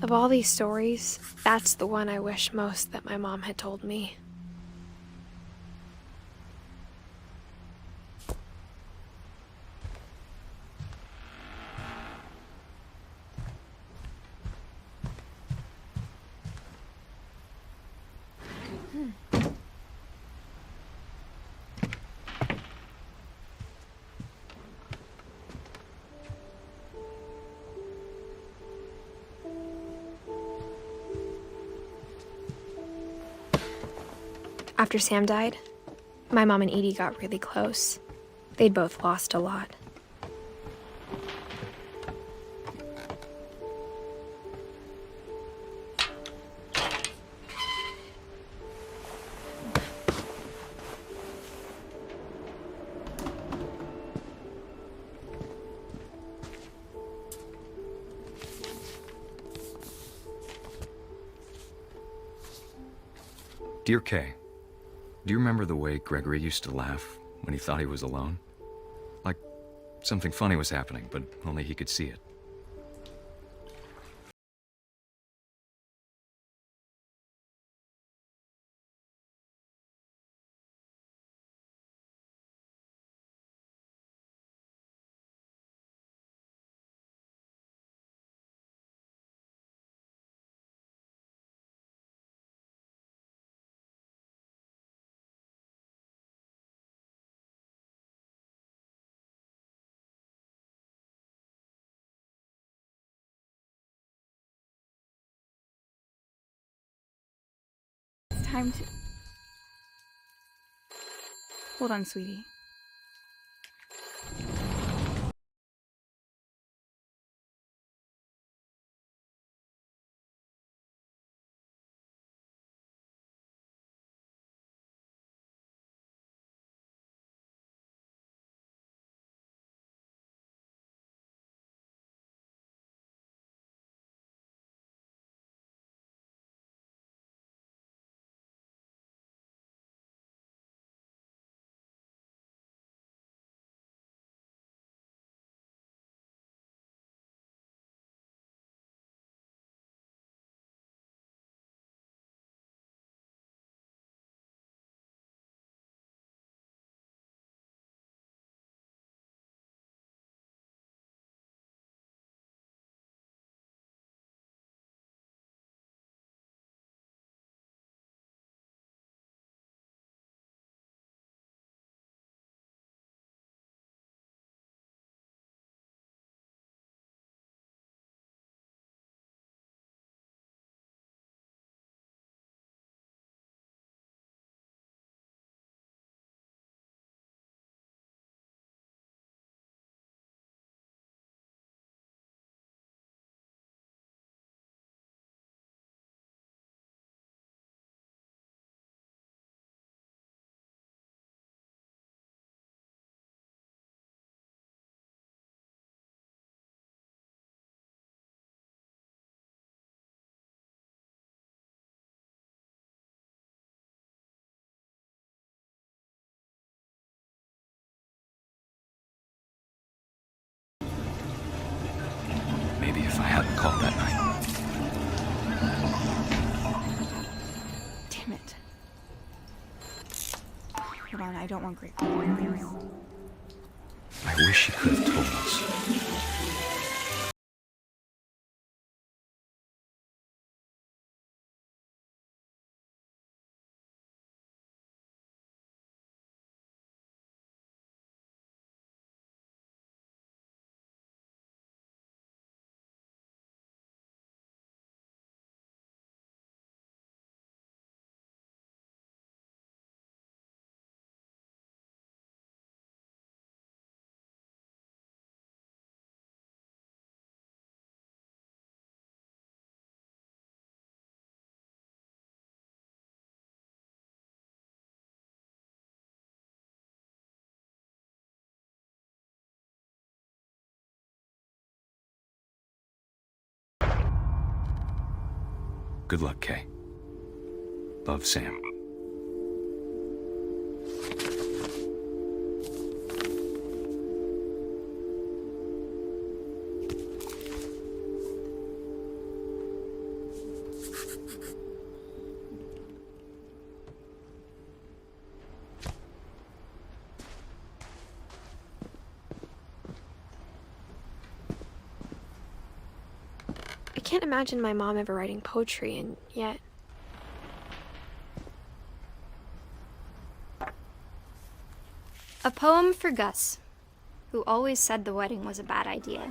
[SPEAKER 1] Of all these stories, that's the one I wish most that my mom had told me. After Sam died, my mom and Edie got really close. They'd both lost a lot.
[SPEAKER 9] Dear Kay, do you remember the way Gregory used to laugh when he thought he was alone? Like something funny was happening, but only he could see it.
[SPEAKER 11] Time to... Hold on, sweetie.
[SPEAKER 9] hadn't called that night.
[SPEAKER 11] Damn it. Hold on, I don't want grape. Please.
[SPEAKER 9] I wish she could have told us. Good luck, Kay. Love, Sam.
[SPEAKER 1] I can't imagine my mom ever writing poetry, and yet...
[SPEAKER 10] A poem for Gus, who always said the wedding was a bad idea.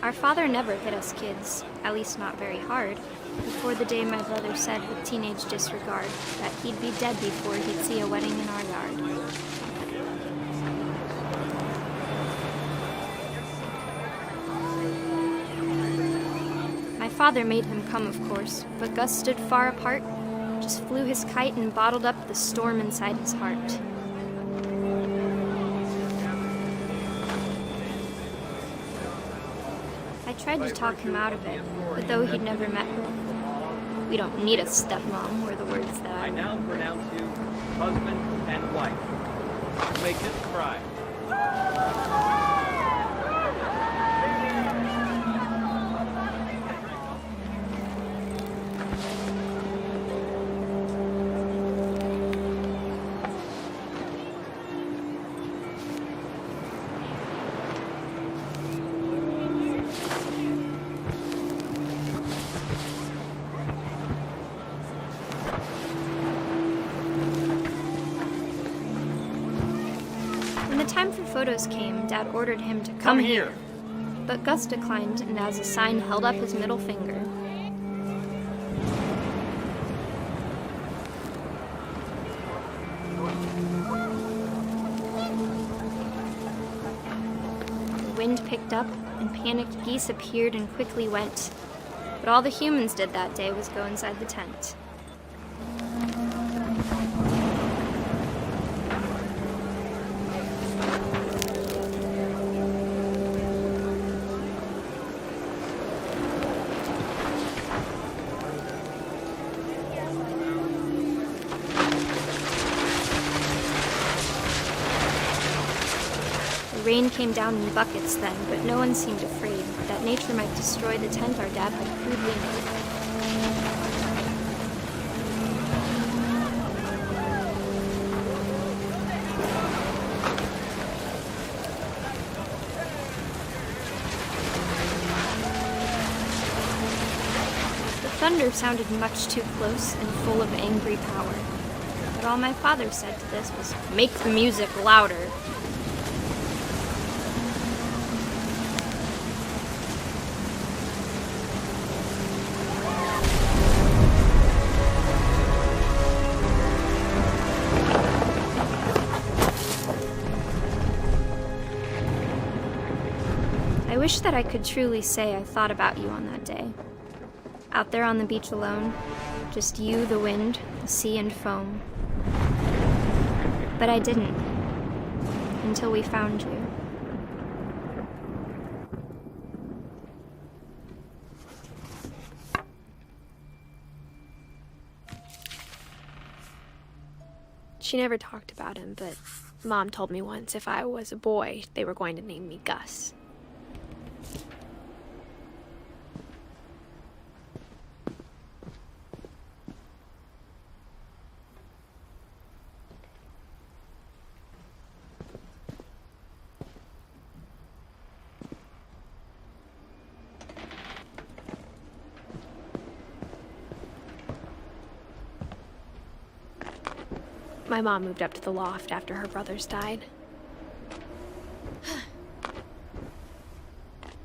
[SPEAKER 10] Our father never hit us kids, at least not very hard, before the day my brother said with teenage disregard that he'd be dead before he'd see a wedding in our yard. My father made him come, of course, but Gus stood far apart, just flew his kite and bottled up the storm inside his heart. I tried to talk him out of it, but though he'd never met her, we don't need a stepmom, were the words that I
[SPEAKER 12] now pronounce you husband and wife. Make this cry.
[SPEAKER 10] When the time for photos came, Dad ordered him to come here. But Gus declined, and as a sign held up his middle finger. The wind picked up, and panicked geese appeared and quickly went. But all the humans did that day was go inside the tent. The rain came down in buckets then, but no one seemed afraid that nature might destroy the tent our dad had crudely made. The thunder sounded much too close and full of angry power. But all my father said to this was, "Make the music louder." I wish that I could truly say I thought about you on that day. Out there on the beach alone, just you, the wind, the sea, and foam. But I didn't, until we found you.
[SPEAKER 1] She never talked about him, but Mom told me once if I was a boy, they were going to name me Gus. My mom moved up to the loft after her brothers died.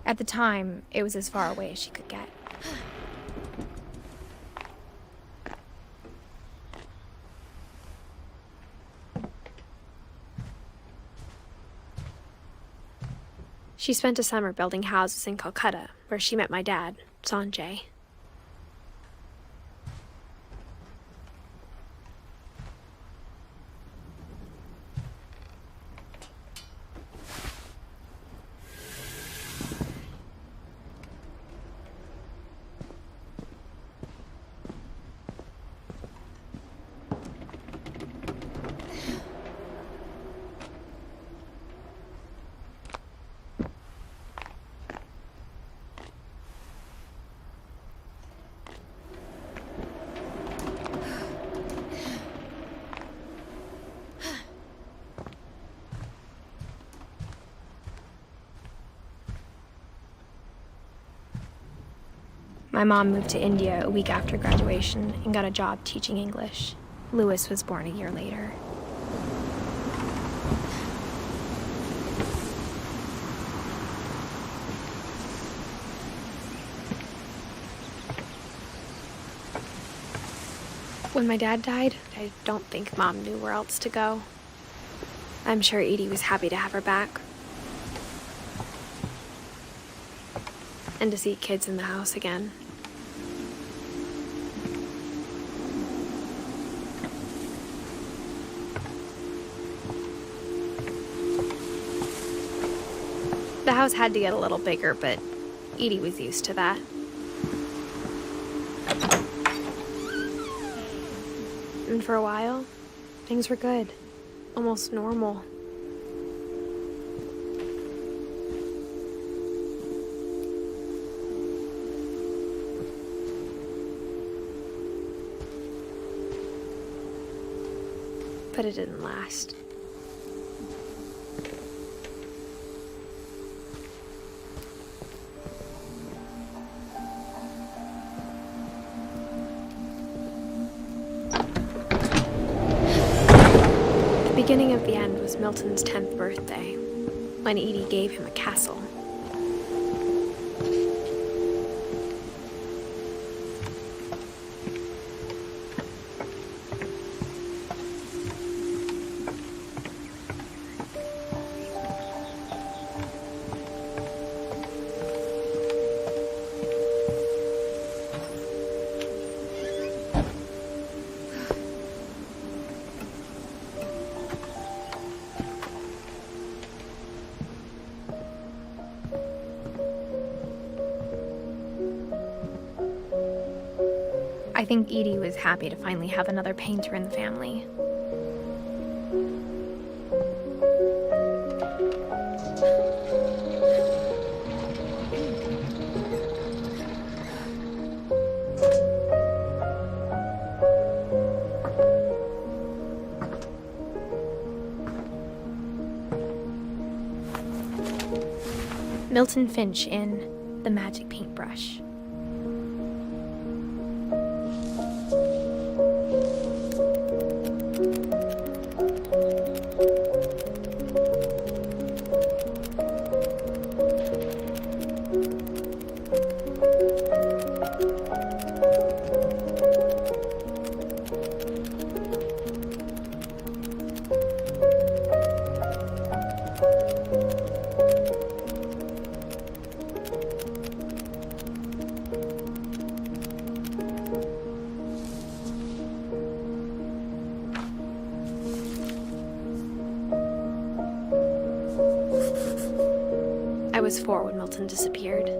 [SPEAKER 1] At the time, it was as far away as she could get. She spent a summer building houses in Calcutta, where she met my dad, Sanjay. My mom moved to India a week after graduation and got a job teaching English. Louis was born a year later. When my dad died, I don't think Mom knew where else to go. I'm sure Edie was happy to have her back. And to see kids in the house again. The house had to get a little bigger, but Edie was used to that. And for a while, things were good. Almost normal. But it didn't last. The beginning of the end was Milton's 10th birthday, when Edie gave him a castle. I think Edie was happy to finally have another painter in the family. Milton Finch in The Magic Paintbrush. I was 4 when Milton disappeared.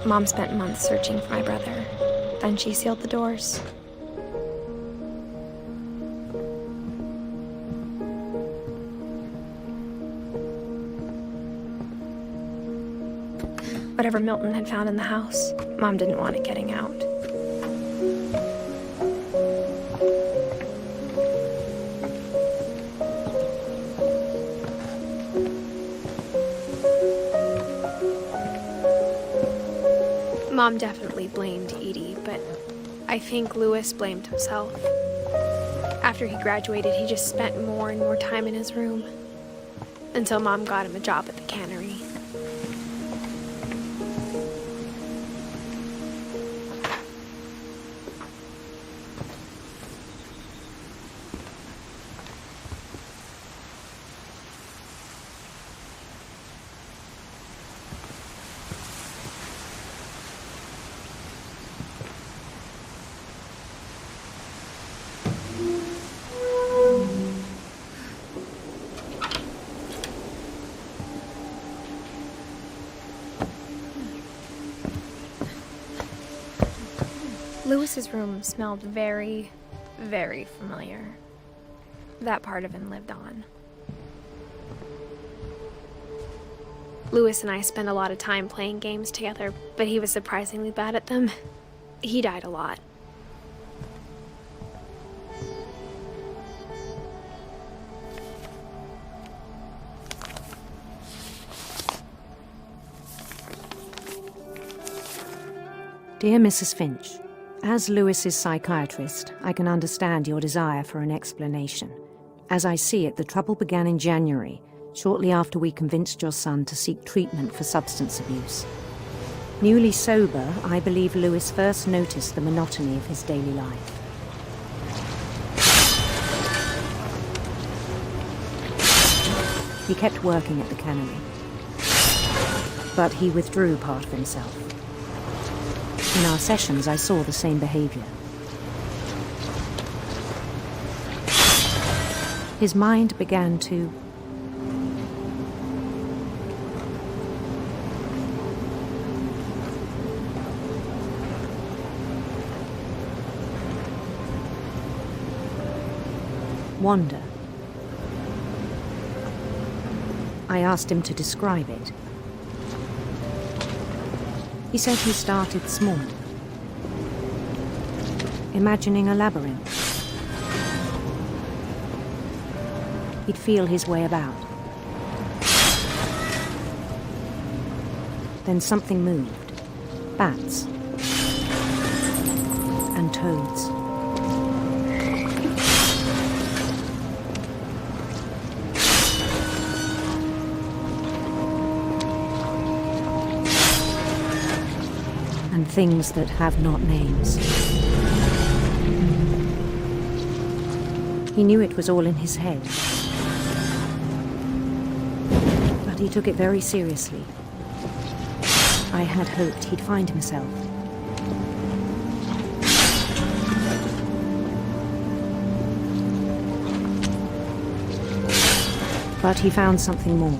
[SPEAKER 1] Mom spent months searching for my brother. Then she sealed the doors. Whatever Milton had found in the house, Mom didn't want it getting out. Mom definitely blamed Edie, but I think Louis blamed himself. After he graduated, he just spent more and more time in his room, until Mom got him a job at the cannery. Louis's room smelled very, very familiar. That part of him lived on. Louis and I spent a lot of time playing games together, but he was surprisingly bad at them. He died a lot.
[SPEAKER 13] Dear Mrs. Finch, as Louis's psychiatrist, I can understand your desire for an explanation. As I see it, the trouble began in January, shortly after we convinced your son to seek treatment for substance abuse. Newly sober, I believe Louis first noticed the monotony of his daily life. He kept working at the cannery, but he withdrew part of himself. In our sessions, I saw the same behavior. His mind began to wander. I asked him to describe it. He said he started small, imagining a labyrinth. He'd feel his way about. Then something moved. Bats and toads. And things that have not names. He knew it was all in his head, but he took it very seriously. I had hoped he'd find himself. But he found something more.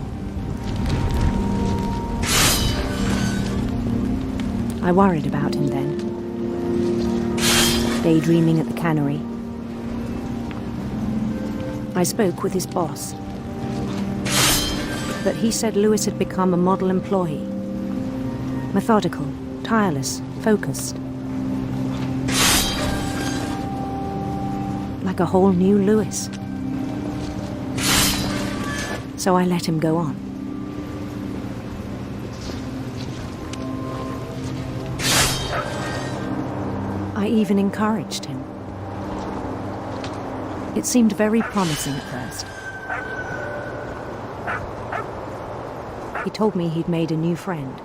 [SPEAKER 13] I worried about him then, daydreaming at the cannery. I spoke with his boss, but he said Louis had become a model employee. Methodical, tireless, focused. Like a whole new Louis. So I let him go on. I even encouraged him. It seemed very promising at first. He told me he'd made a new friend.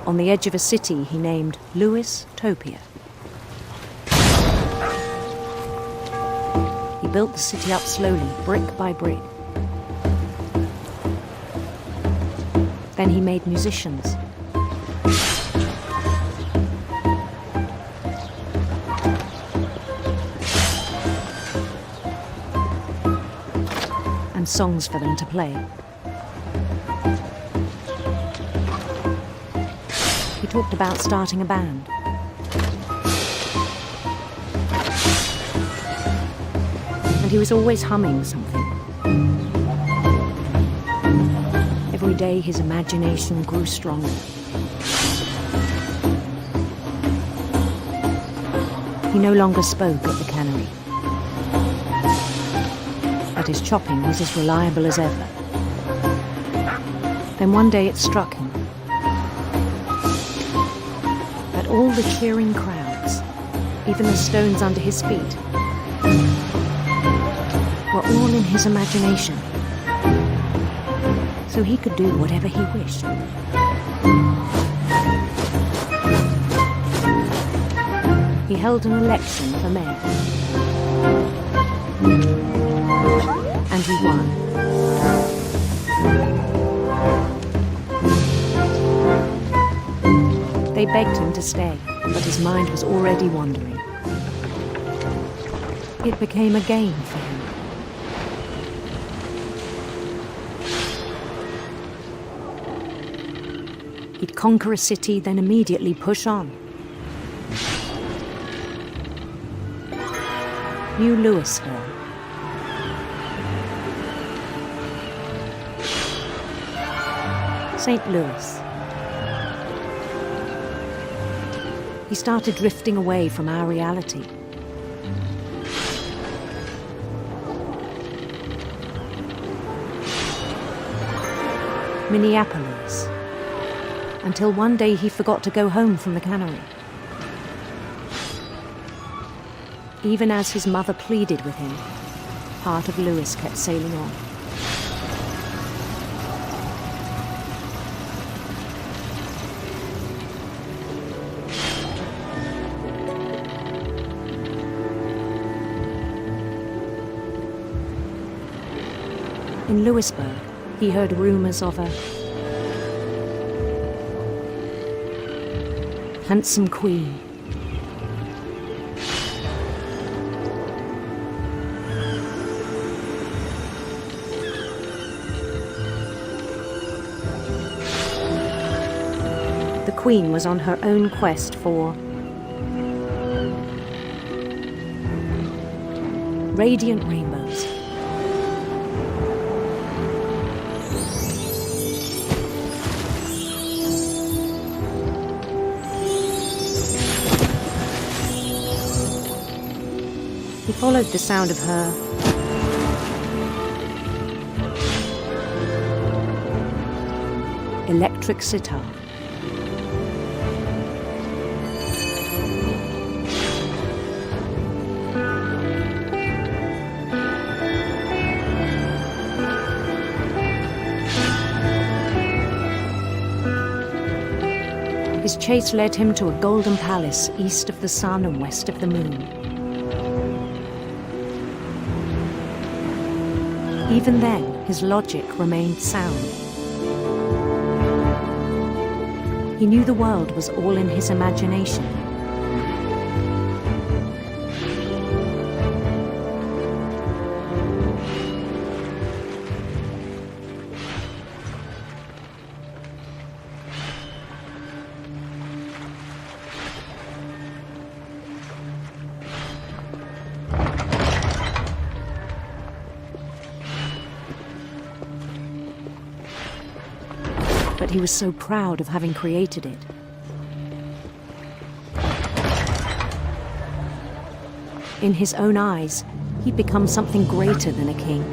[SPEAKER 13] On the edge of a city he named Louis Topia. He built the city up slowly, brick by brick. Then he made musicians. And songs for them to play. He talked about starting a band. And he was always humming something. Every day his imagination grew stronger. He no longer spoke at the cannery, but his chopping was as reliable as ever. Then one day it struck him that all the cheering crowds, even the stones under his feet, were all in his imagination. So he could do whatever he wished. He held an election for mayor. And he won. They begged him to stay, but his mind was already wandering. It became a game for him. He'd conquer a city, then immediately push on. New Louisville. St. Louis. He started drifting away from our reality. Minneapolis. Until one day he forgot to go home from the cannery. Even as his mother pleaded with him, part of Louis kept sailing on. In Louisburg, he heard rumors of a handsome queen. The queen was on her own quest for radiant rainbows. He followed the sound of her electric sitar. His chase led him to a golden palace east of the sun and west of the moon. Even then, his logic remained sound. He knew the world was all in his imagination. But he was so proud of having created it. In his own eyes, he'd become something greater than a king.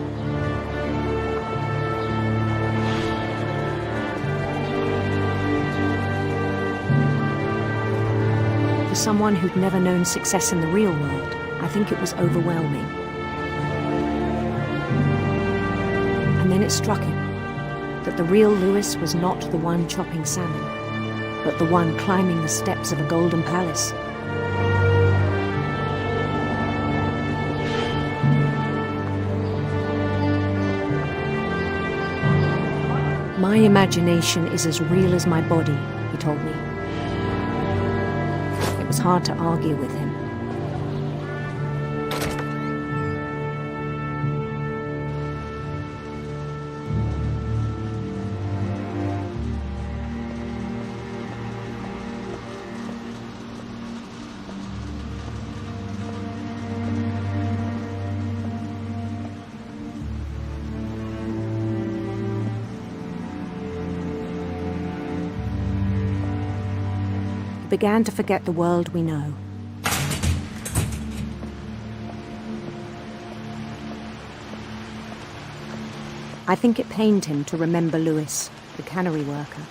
[SPEAKER 13] For someone who'd never known success in the real world, I think it was overwhelming. And then it struck him that the real Louis was not the one chopping salmon, but the one climbing the steps of a golden palace. My imagination is as real as my body, he told me. It was hard to argue with him. Began to forget the world we know. I think it pained him to remember Louis, the cannery worker.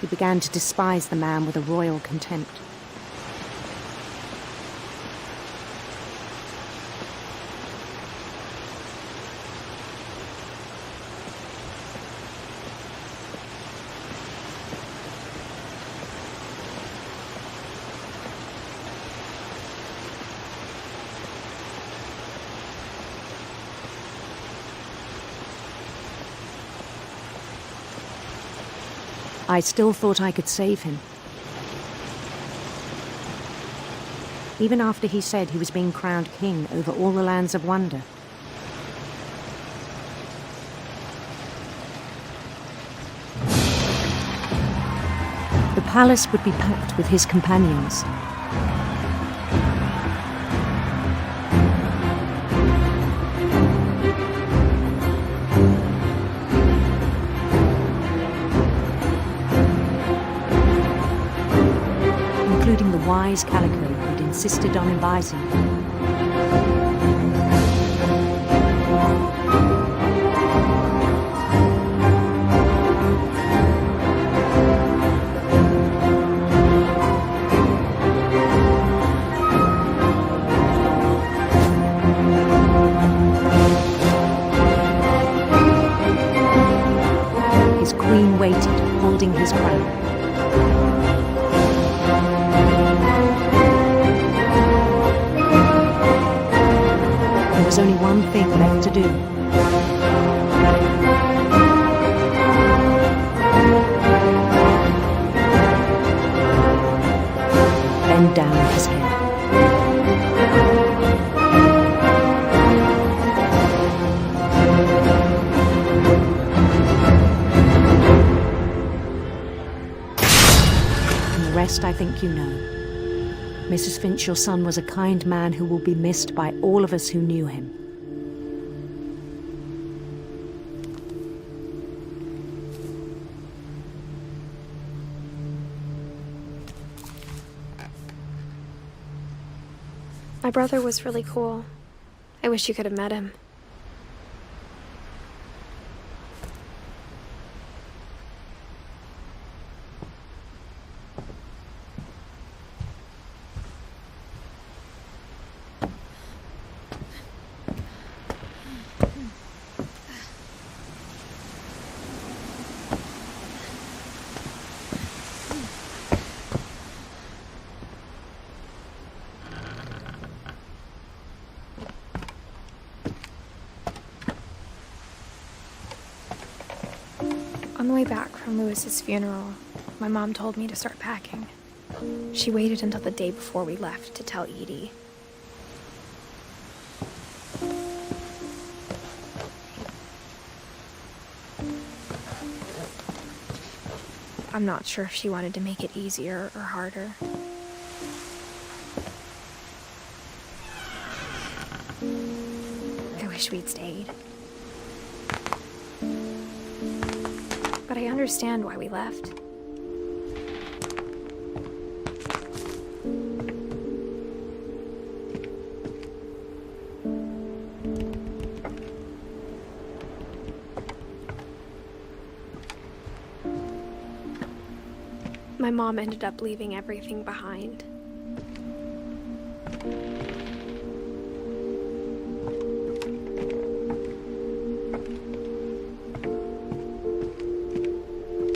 [SPEAKER 13] He began to despise the man with a royal contempt. I still thought I could save him. Even after he said he was being crowned king over all the lands of wonder. The palace would be packed with his companions. Including the wise Calico who'd insisted on advising him. His queen waited, holding his crown. There was only one thing left to do. Bend down his head. And the rest I think you know. Mrs. Finch, your son was a kind man who will be missed by all of us who knew him.
[SPEAKER 1] My brother was really cool. I wish you could have met him. On the way back from Lewis's funeral, my mom told me to start packing. She waited until the day before we left to tell Edie. I'm not sure if she wanted to make it easier or harder. I wish we'd stayed. But I understand why we left. My mom ended up leaving everything behind.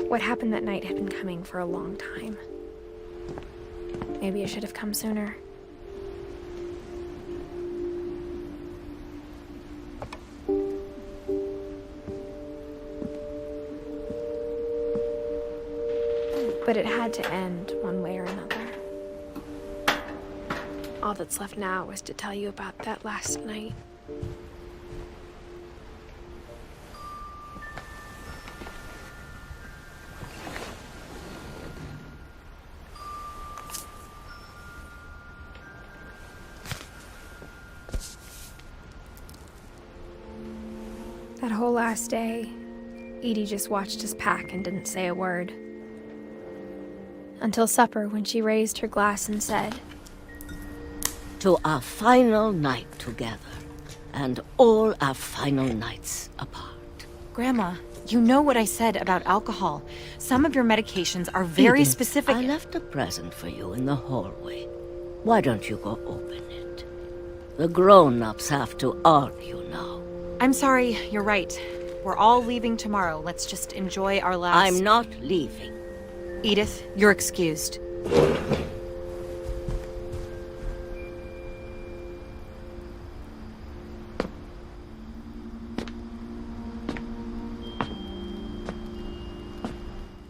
[SPEAKER 1] What happened that night had been coming for a long time. Maybe it should have come sooner. But it had to end one way or another. All that's left now is to tell you about that last night. That whole last day, Edie just watched us pack and didn't say a word. until supper when she raised her glass and said,
[SPEAKER 14] "To our final night together, and all our final nights apart."
[SPEAKER 15] Grandma, you know what I said about alcohol. Some of your medications are very
[SPEAKER 14] Edith,
[SPEAKER 15] specific.
[SPEAKER 14] I left a present for you in the hallway. Why don't you go open it? The grown-ups have to argue now.
[SPEAKER 15] I'm sorry, you're right. We're all leaving tomorrow. Let's just enjoy our last...
[SPEAKER 14] I'm not leaving.
[SPEAKER 15] Edith, you're excused.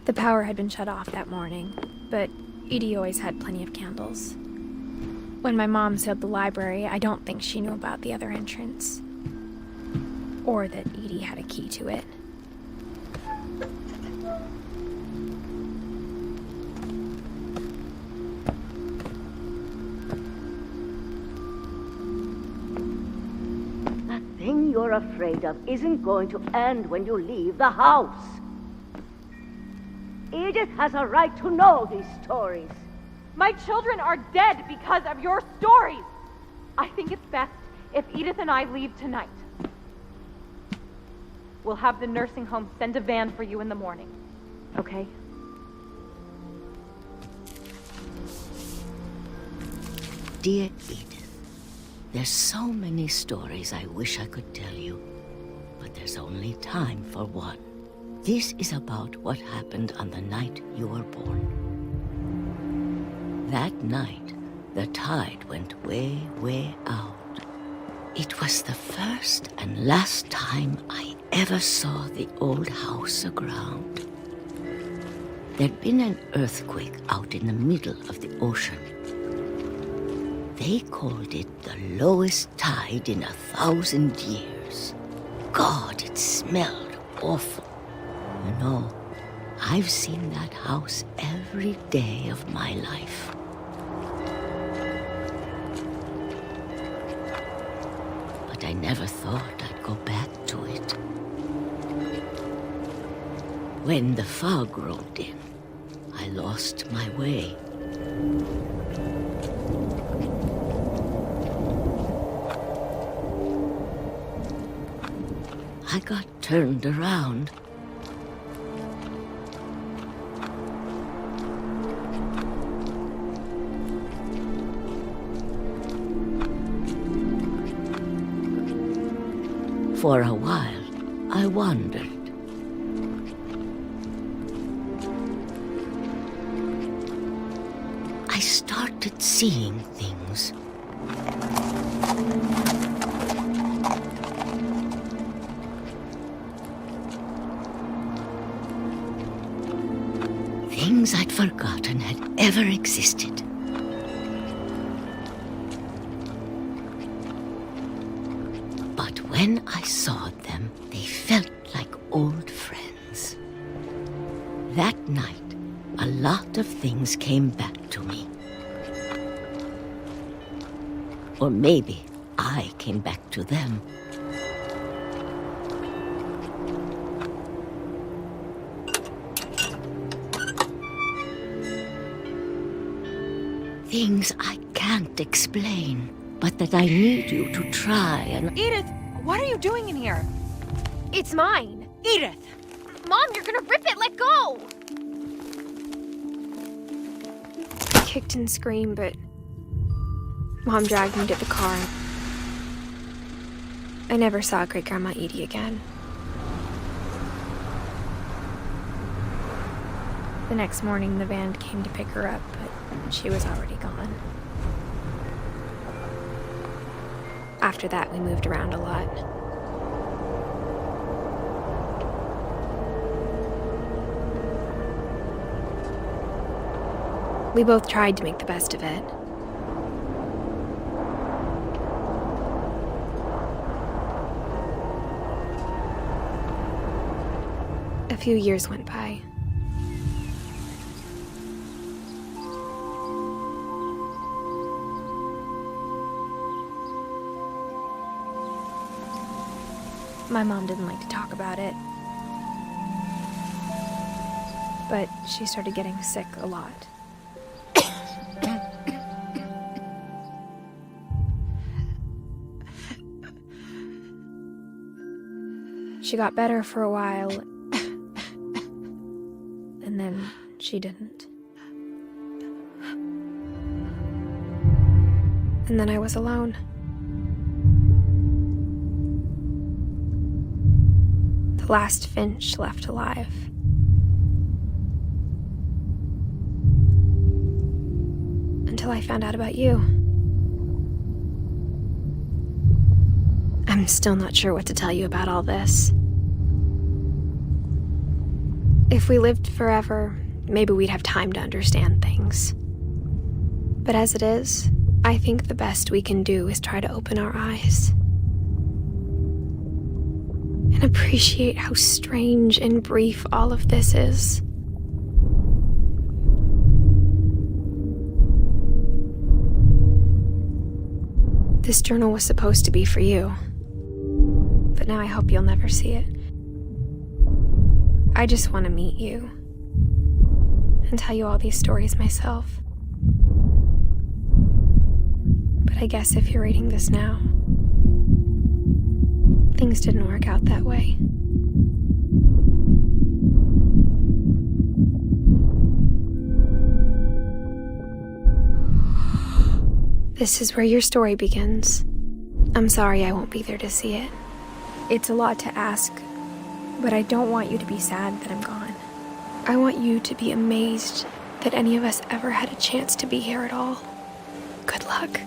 [SPEAKER 1] The power had been shut off that morning, but Edie always had plenty of candles. When my mom sealed the library, I don't think she knew about the other entrance. Or that Edie had a key to it.
[SPEAKER 14] That thing you're afraid of isn't going to end when you leave the house. Edith has a right to know these stories.
[SPEAKER 16] My children are dead because of your stories. I think it's best if Edith and I leave tonight. We'll have the nursing home send a van for you in the morning, okay?
[SPEAKER 14] Dear Edith, there's so many stories I wish I could tell you, but there's only time for one. This is about what happened on the night you were born. That night, the tide went way, way out. It was the first and last time I ever saw the old house aground. There'd been an earthquake out in the middle of the ocean. They called it the lowest tide in 1,000 years. God, it smelled awful. You know, I've seen that house every day of my life. But I never thought I'd go back to it. When the fog rolled in, I lost my way. I got turned around. For a while, I wandered. I started seeing things. Things I'd forgotten had ever existed. But when I saw them, they felt like old friends. That night, a lot of things came back to me. Or maybe I came back to them. Things I can't explain, but that I need you to try and...
[SPEAKER 15] Edith, what are you doing in here?
[SPEAKER 1] It's mine!
[SPEAKER 15] Edith!
[SPEAKER 1] Mom, you're gonna rip it! Let go! I kicked and screamed, but Mom dragged me to the car. I never saw Great-Grandma Edie again. The next morning, the van came to pick her up, but she was already gone. After that, we moved around a lot. We both tried to make the best of it. A few years went by. My mom didn't like to talk about it. But she started getting sick a lot. she got better for a while, and then she didn't. And then I was alone. The last Finch left alive. Until I found out about you. I'm still not sure what to tell you about all this. If we lived forever, maybe we'd have time to understand things. But as it is, I think the best we can do is try to open our eyes. And appreciate how strange and brief all of this is. This journal was supposed to be for you. But now I hope you'll never see it. I just want to meet you and tell you all these stories myself. But I guess if you're reading this now, things didn't work out that way. This is where your story begins. I'm sorry I won't be there to see it. It's a lot to ask, but I don't want you to be sad that I'm gone. I want you to be amazed that any of us ever had a chance to be here at all. Good luck.